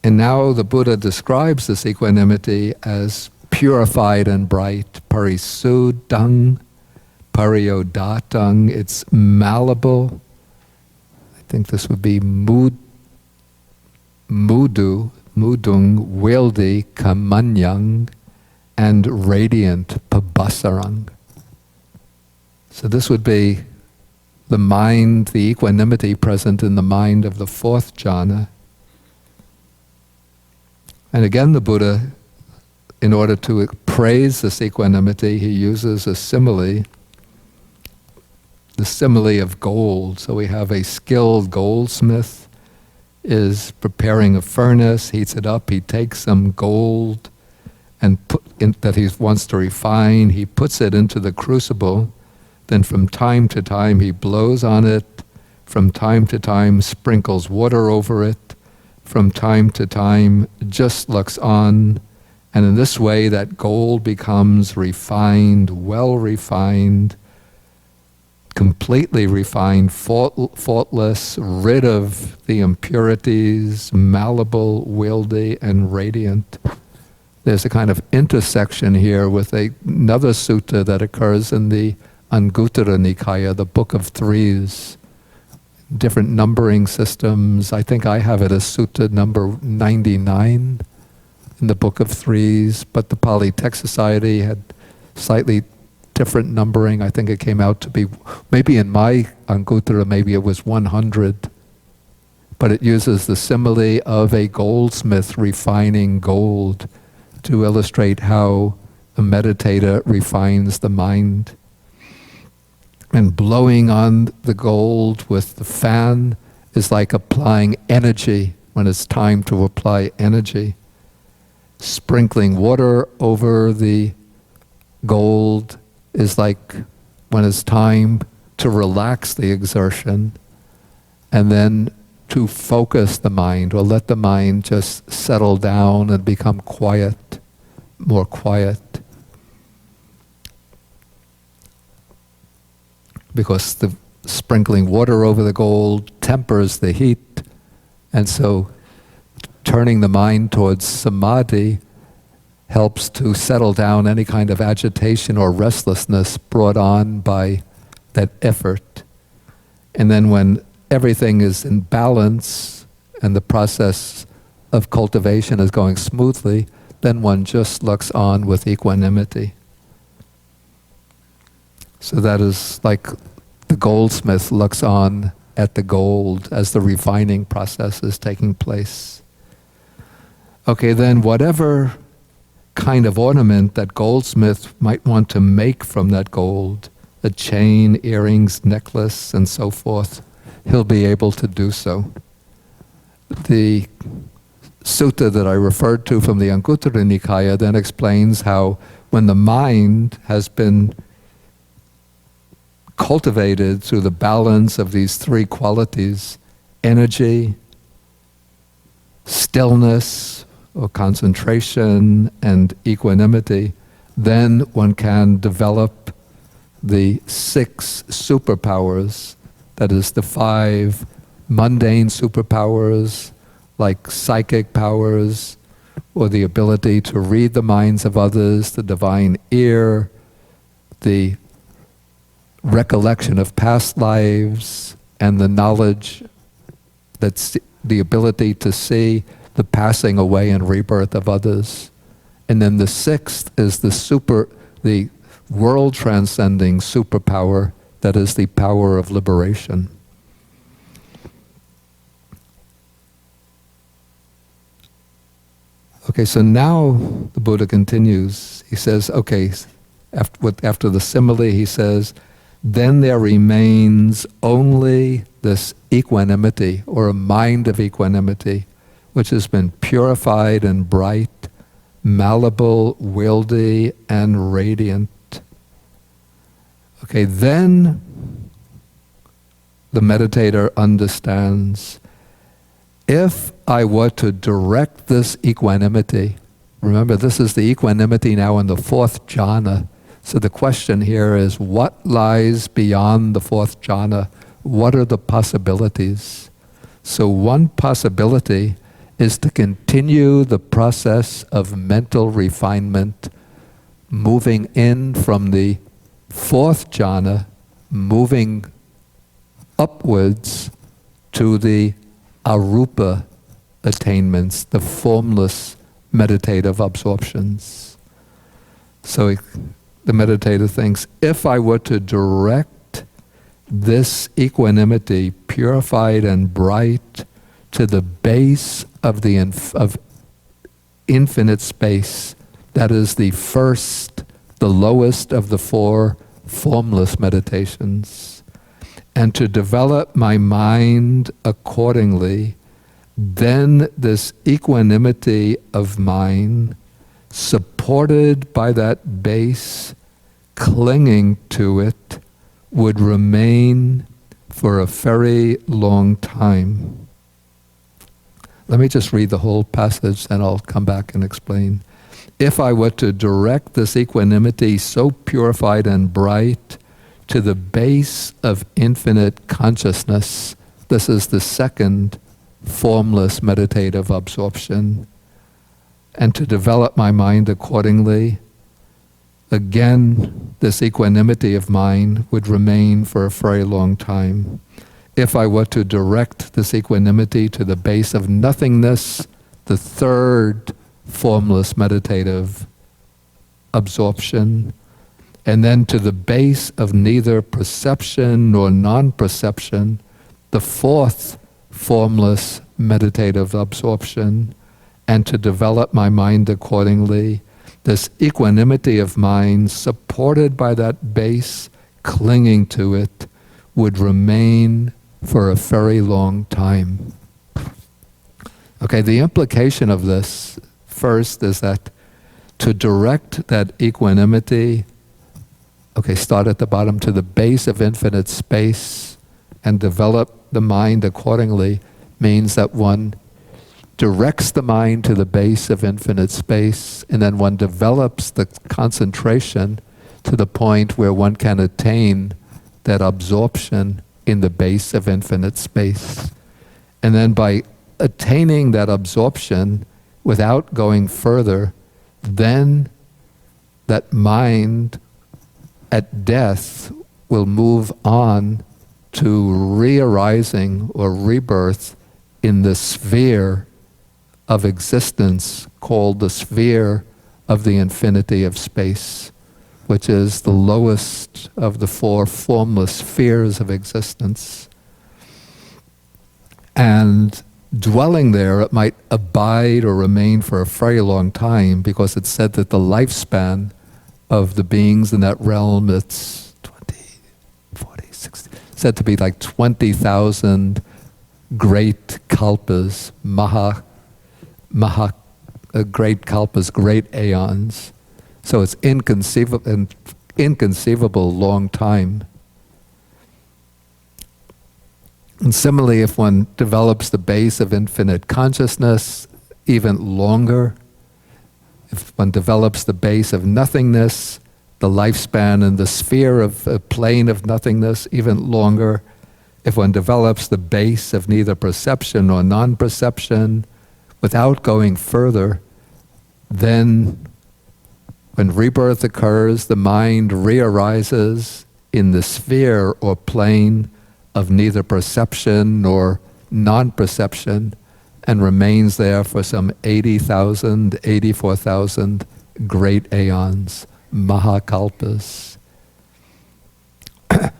And now the Buddha describes this equanimity as purified and bright, parisudang, pariodatang, it's malleable. I think this would be mudung, wieldy, kamanyang, and radiant, pabasarang. So this would be the mind, the equanimity present in the mind of the fourth jhana. And again the Buddha, in order to praise this equanimity, he uses a simile, the simile of gold. So we have a skilled goldsmith is preparing a furnace, heats it up, he takes some gold and that he wants to refine, he puts it into the crucible, then from time to time he blows on it, from time to time sprinkles water over it, from time to time just looks on, and in this way that gold becomes refined, well refined, completely refined, faultless, rid of the impurities, malleable, wieldy, and radiant. There's a kind of intersection here with another sutta that occurs in the Anguttara Nikaya, the Book of Threes. Different numbering systems. I think I have it as sutta number 99 in the Book of Threes, but the Pali Text Society had slightly different numbering. I think it came out to be, maybe in my Anguttara, maybe it was 100. But it uses the simile of a goldsmith refining gold to illustrate how a meditator refines the mind. And blowing on the gold with the fan is like applying energy when it's time to apply energy. Sprinkling water over the gold is like when it's time to relax the exertion and then to focus the mind, or let the mind just settle down and become quiet, more quiet. Because the sprinkling water over the gold tempers the heat, and so turning the mind towards samadhi helps to settle down any kind of agitation or restlessness brought on by that effort. And then when everything is in balance and the process of cultivation is going smoothly, then one just looks on with equanimity. So that is like the goldsmith looks on at the gold as the refining process is taking place. Okay, then whatever kind of ornament that goldsmith might want to make from that gold, a chain, earrings, necklace, and so forth, he'll be able to do so. The sutta that I referred to from the Anguttara Nikaya then explains how when the mind has been cultivated through the balance of these three qualities, energy, stillness or concentration, and equanimity, then one can develop the 6 superpowers, that is the 5 mundane superpowers like psychic powers, or the ability to read the minds of others, the divine ear, the recollection of past lives, and the knowledge, that's the ability to see the passing away and rebirth of others. And then the 6th is the world transcending superpower, that is the power of liberation. Okay, so now the Buddha continues. He says, okay, after the simile, he says, then there remains only this equanimity, or a mind of equanimity, which has been purified and bright, malleable, wieldy, and radiant. Okay, then the meditator understands, if I were to direct this equanimity, remember this is the equanimity now in the 4th jhana, so the question here is, what lies beyond the 4th jhana? What are the possibilities? So one possibility is to continue the process of mental refinement, moving in from the 4th jhana, moving upwards to the arupa attainments, the formless meditative absorptions. So the meditator thinks, if I were to direct this equanimity, purified and bright, to the base of the of infinite space, that is the first, the lowest of the 4 formless meditations, and to develop my mind accordingly, then this equanimity of mine, supported by that base, clinging to it, would remain for a very long time. Let me just read the whole passage, and I'll come back and explain. If I were to direct this equanimity so purified and bright to the base of infinite consciousness, this is the 2nd formless meditative absorption, and to develop my mind accordingly, again, this equanimity of mine would remain for a very long time. If I were to direct this equanimity to the base of nothingness, the 3rd formless meditative absorption, and then to the base of neither perception nor non-perception, the 4th formless meditative absorption, and to develop my mind accordingly, this equanimity of mind, supported by that base, clinging to it, would remain for a very long time. Okay, the implication of this first is that to direct that equanimity, okay, start at the bottom, to the base of infinite space and develop the mind accordingly, means that one directs the mind to the base of infinite space, and then one develops the concentration to the point where one can attain that absorption in the base of infinite space. And then by attaining that absorption without going further, then that mind at death will move on to re-arising or rebirth in the sphere of existence called the sphere of the infinity of space. which is the lowest of the four formless spheres of existence. And dwelling there, it might abide or remain for a very long time, because it's said that the lifespan of the beings in that realm, it's 20, 40, 60, said to be like 20,000 great kalpas, great kalpas, great aeons. So it's inconceivable long time. And similarly, if one develops the base of infinite consciousness, even longer. If one develops the base of nothingness, the lifespan and the sphere of a plane of nothingness, even longer. If one develops the base of neither perception or non-perception, without going further, then when rebirth occurs, the mind re-arises in the sphere or plane of neither perception nor non-perception, and remains there for some 80,000, 84,000 great aeons, mahakalpas.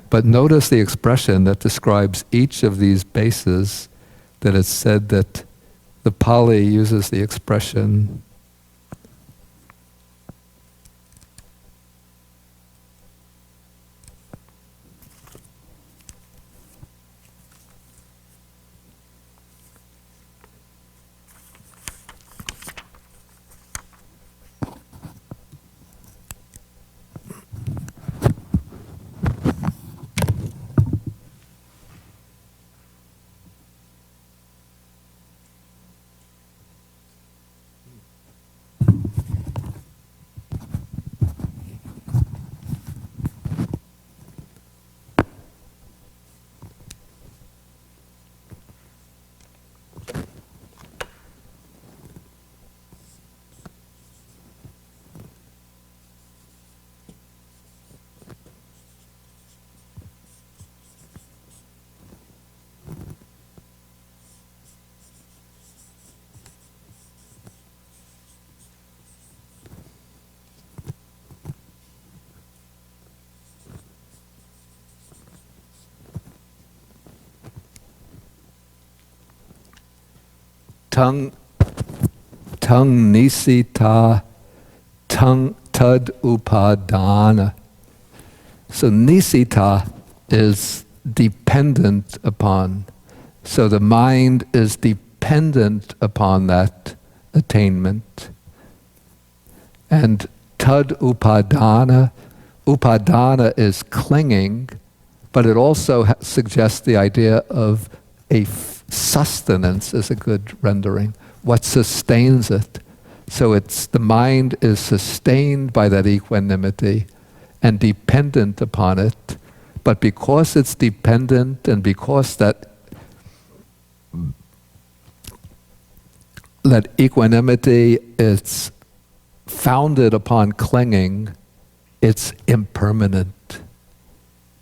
But notice the expression that describes each of these bases, that it's said that the Pali uses the expression tung nisita tung tad upadana. So nisita is dependent upon. So the mind is dependent upon that attainment. And tad upadana, upadana is clinging, but it also suggests the idea of a sustenance is a good rendering. What sustains it? So it's the mind is sustained by that equanimity and dependent upon it. But because it's dependent and because that equanimity is founded upon clinging, it's impermanent.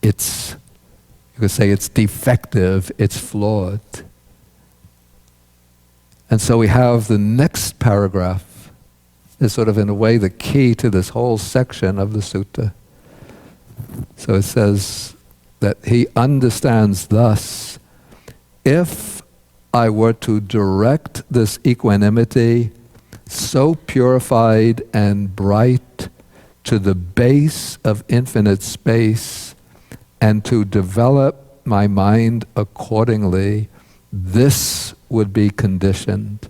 It's, you could say it's defective, it's flawed. And so we have the next paragraph is sort of in a way the key to this whole section of the sutta. So it says that he understands thus, if I were to direct this equanimity so purified and bright to the base of infinite space and to develop my mind accordingly, this would be conditioned.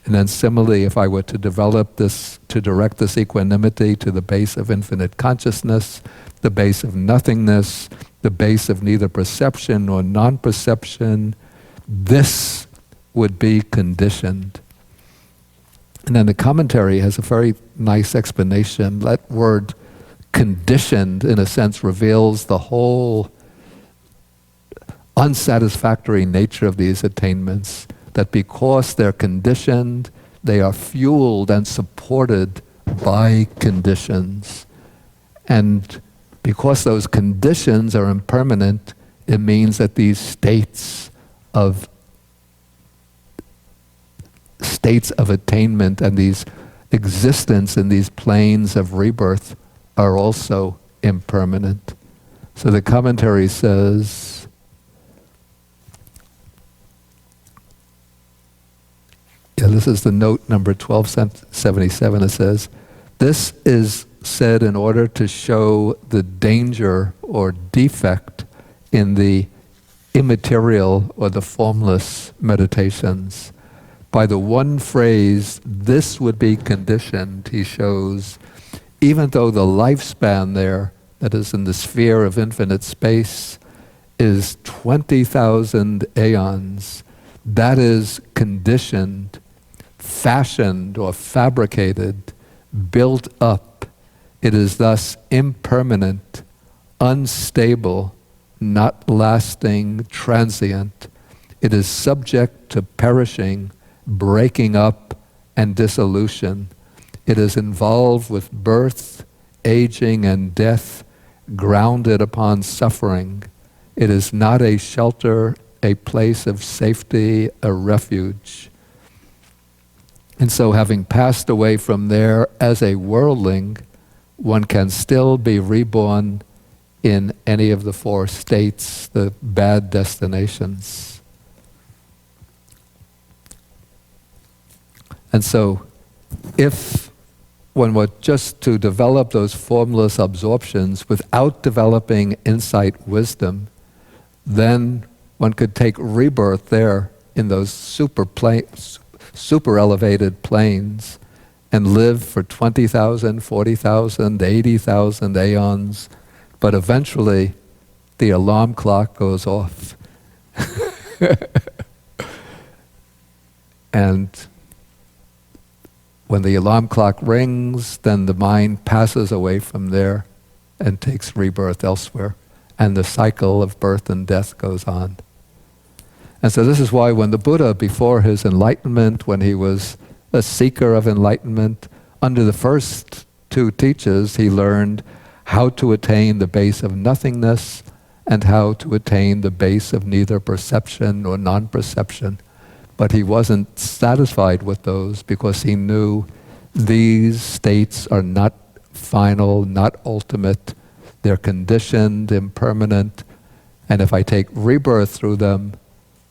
And then similarly, if I were to develop this, to direct this equanimity to the base of infinite consciousness, the base of nothingness, the base of neither perception nor non-perception, this would be conditioned. And then the commentary has a very nice explanation. That word conditioned, in a sense, reveals the whole unsatisfactory nature of these attainments, that because they're conditioned, they are fueled and supported by conditions. And because those conditions are impermanent, it means that these states of attainment and these existence in these planes of rebirth are also impermanent. So the commentary says, this is the note number 1277. It says, this is said in order to show the danger or defect in the immaterial or the formless meditations. By the one phrase, this would be conditioned, he shows, even though the lifespan there, that is in the sphere of infinite space, is 20,000 aeons, that is conditioned, fashioned or fabricated, built up. It is thus impermanent, unstable, not lasting, transient. It is subject to perishing, breaking up, and dissolution. It is involved with birth, aging, and death, grounded upon suffering. It is not a shelter, a place of safety, a refuge. And so, having passed away from there as a worldling, one can still be reborn in any of the four states, the bad destinations. And so, if one were just to develop those formless absorptions without developing insight wisdom, then one could take rebirth there in those super elevated planes and live for 20,000, 40,000, 80,000 aeons, but eventually the alarm clock goes off. And when the alarm clock rings, then the mind passes away from there and takes rebirth elsewhere. And the cycle of birth and death goes on. And so this is why when the Buddha, before his enlightenment, when he was a seeker of enlightenment, under the first two teachers, he learned how to attain the base of nothingness and how to attain the base of neither perception nor non-perception. But he wasn't satisfied with those because he knew these states are not final, not ultimate. They're conditioned, impermanent, and if I take rebirth through them,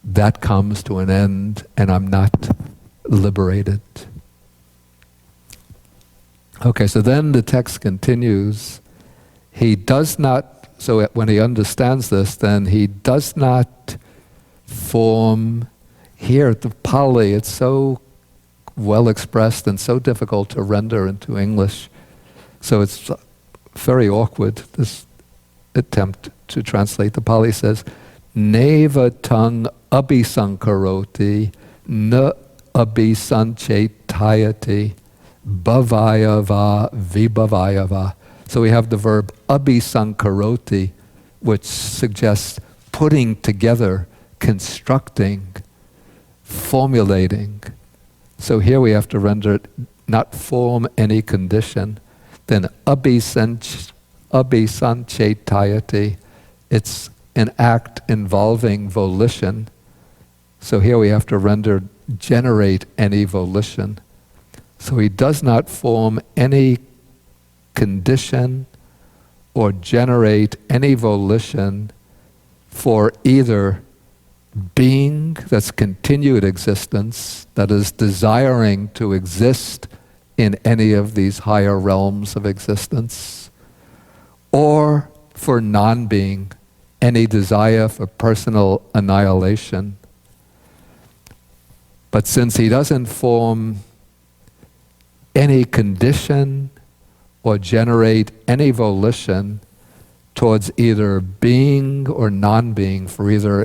that comes to an end and I'm not liberated. Okay, so then the text continues. He does not, so when he understands this, then he does not form. Here, the Pali, it's so well expressed and so difficult to render into English. So it's very awkward, this attempt to translate. The Pali says, Neva tung abhisankaroti, na abhisanchetayati, bhavayava vibhavayava. So we have the verb abhisankaroti, which suggests putting together, constructing, formulating. So here we have to render it, not form any condition. Then abhisanchetayati, it's an act involving volition. So here we have to render generate any volition. So he does not form any condition or generate any volition for either being, that's continued existence, that is desiring to exist in any of these higher realms of existence, or for non-being, any desire for personal annihilation. But since he doesn't form any condition or generate any volition towards either being or non-being, for either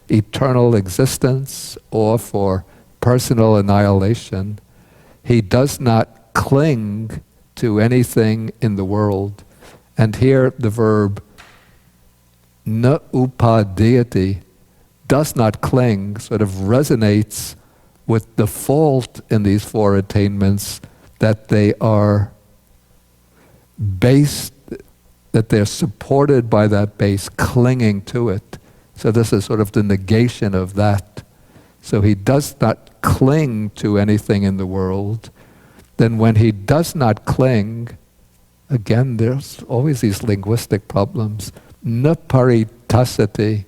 eternal existence or for personal annihilation, he does not cling to anything in the world. And here the verb na upadhyati, does not cling, sort of resonates with the fault in these four attainments, that they are based, that they're supported by that base, clinging to it. So this is sort of the negation of that. So he does not cling to anything in the world. Then when he does not cling, Again, there's always these linguistic problems. Na paritasati.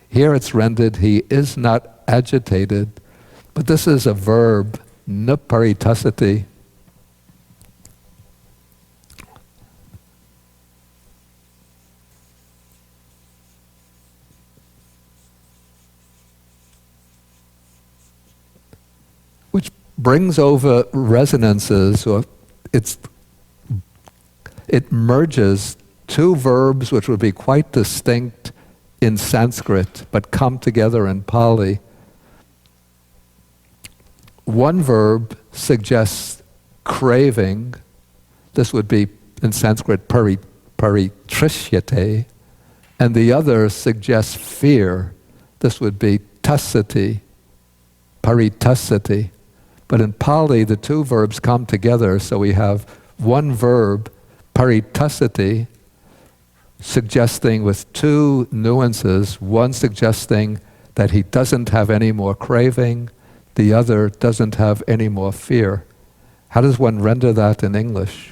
Here it's rendered, he is not agitated. But this is a verb, na paritasati. Which brings over resonances, or it merges two verbs which would be quite distinct in Sanskrit, but come together in Pali. One verb suggests craving. This would be in Sanskrit paritrishyate, and the other suggests fear. This would be tasati, paritasati. But in Pali, the two verbs come together, so we have one verb, paritasati, suggesting with two nuances, one suggesting that he doesn't have any more craving, the other doesn't have any more fear. How does one render that in English?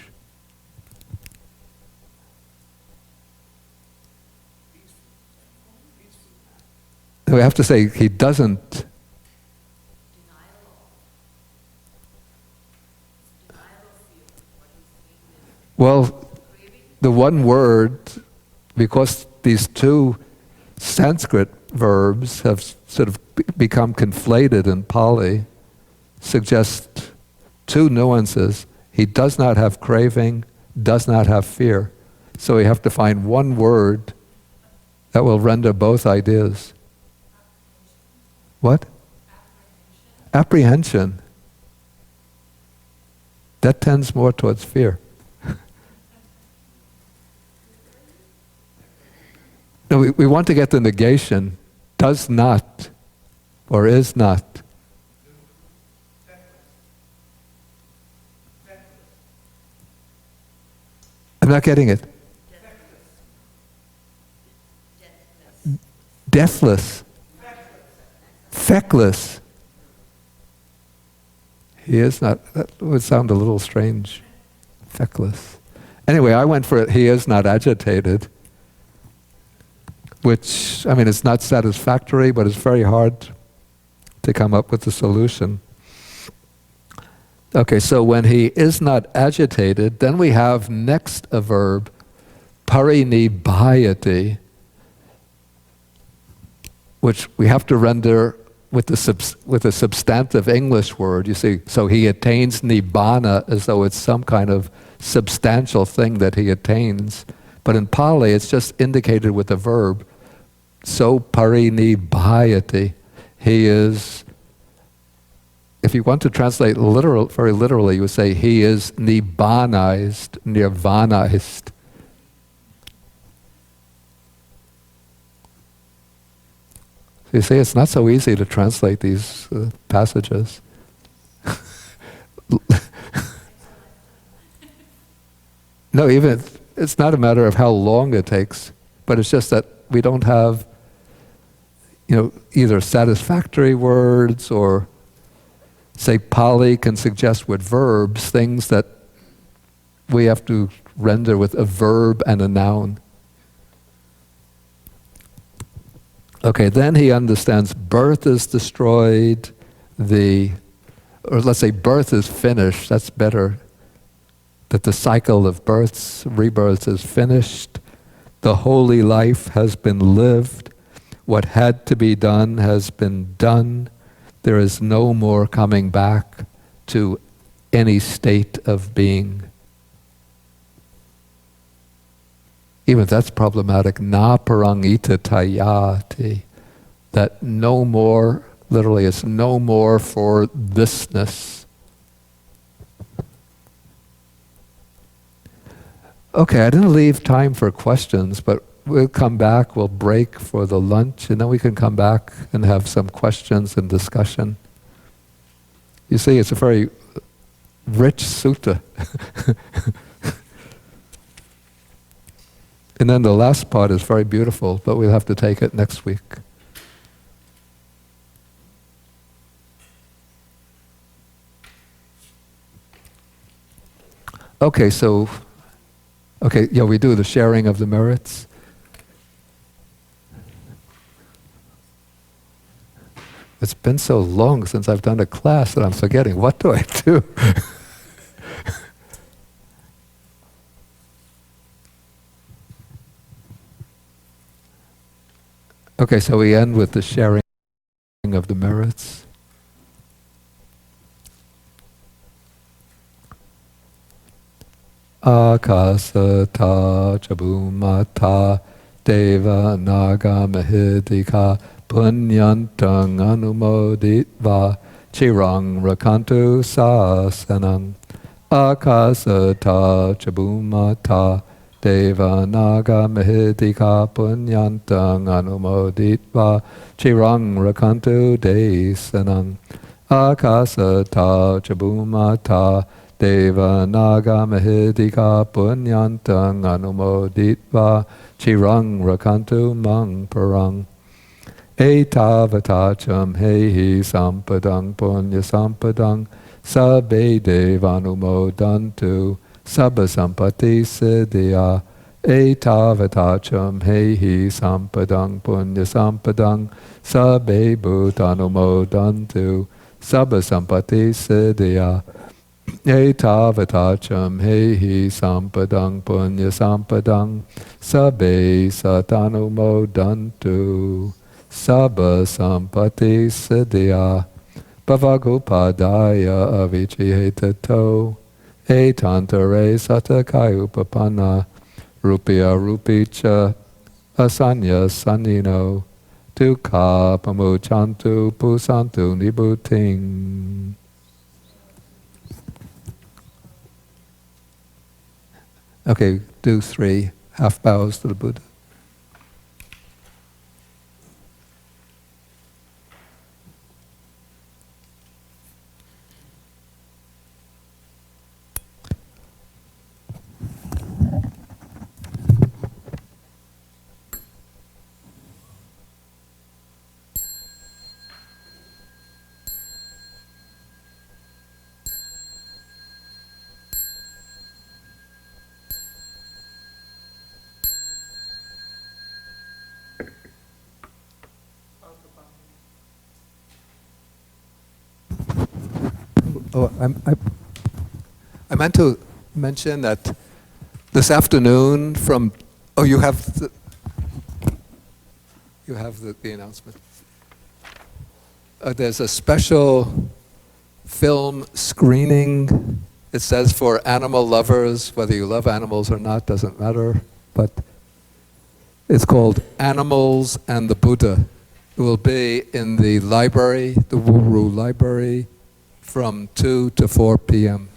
We have to say he doesn't. Well, the one word, because these two Sanskrit verbs have sort of become conflated in Pali, suggests two nuances. He does not have craving, does not have fear. So we have to find one word that will render both ideas. What? Apprehension. That tends more towards fear. No, we want to get the negation, does not, or is not. I'm not getting it. Deathless. Feckless. He is not, that would sound a little strange. Feckless. Anyway, I went for it, he is not agitated. Which, I mean, it's not satisfactory, but it's very hard to come up with a solution. Okay, so when he is not agitated, then we have next a verb, parinibhayati, which we have to render with a substantive English word, you see. So he attains nibbana as though it's some kind of substantial thing that he attains. But in Pali, it's just indicated with a verb. So parinibhayati, he is, if you want to translate very literally, you would say he is nirvanized. So you see, it's not so easy to translate these passages. No, even it's not a matter of how long it takes, but it's just that we don't have, either satisfactory words or, say, Pali can suggest with verbs things that we have to render with a verb and a noun. Okay, then he understands birth is destroyed, or let's say birth is finished, that's better, that the cycle of births, rebirths is finished, the holy life has been lived, what had to be done has been done, there is no more coming back to any state of being. Even if that's problematic, na parangita tayati, that no more, literally it's no more for thisness. Okay, I didn't leave time for questions, but we'll come back, we'll break for the lunch, and then we can come back and have some questions and discussion. You see, it's a very rich sutta. And then the last part is very beautiful, but we'll have to take it next week. Okay, so Okay, yeah, we do the sharing of the merits. It's been so long since I've done a class that I'm forgetting. What do I do? Okay, so we end with the sharing of the merits. Akasata chabumata deva naga mahidika punyantang anumoditva chirang rakantu sasanam. Akasata chabumata deva naga mahidika punyantang anumoditva chirang rakantu desanam. Akasata chabumata Deva naga mahidika punyantang anumoditva chirang rakantu mang parang. Etavatacham hehi sampadang punya sampadang sabbe devanumodantu sabba sampati siddhya. Etavatacham hehi sampadang punya sampadang sabbe bhutanumodantu sabba sampati siddhya. Etavatacham hehi sampadang punya sampadang sabbe satanumodantu sabba sampati siddhya. Bhavagopadaya avichihetato etantare satakayupapanna rupya rupicha asanya sanino dukkha pamuchantu pusantu nibuting. Okay, do 3 half bows to the Buddha. Oh, I meant to mention that this afternoon from... Oh, you have the announcement. There's a special film screening. It says for animal lovers, whether you love animals or not, doesn't matter. But it's called Animals and the Buddha. It will be in the library, the Wuru Library, from 2 to 4 p.m.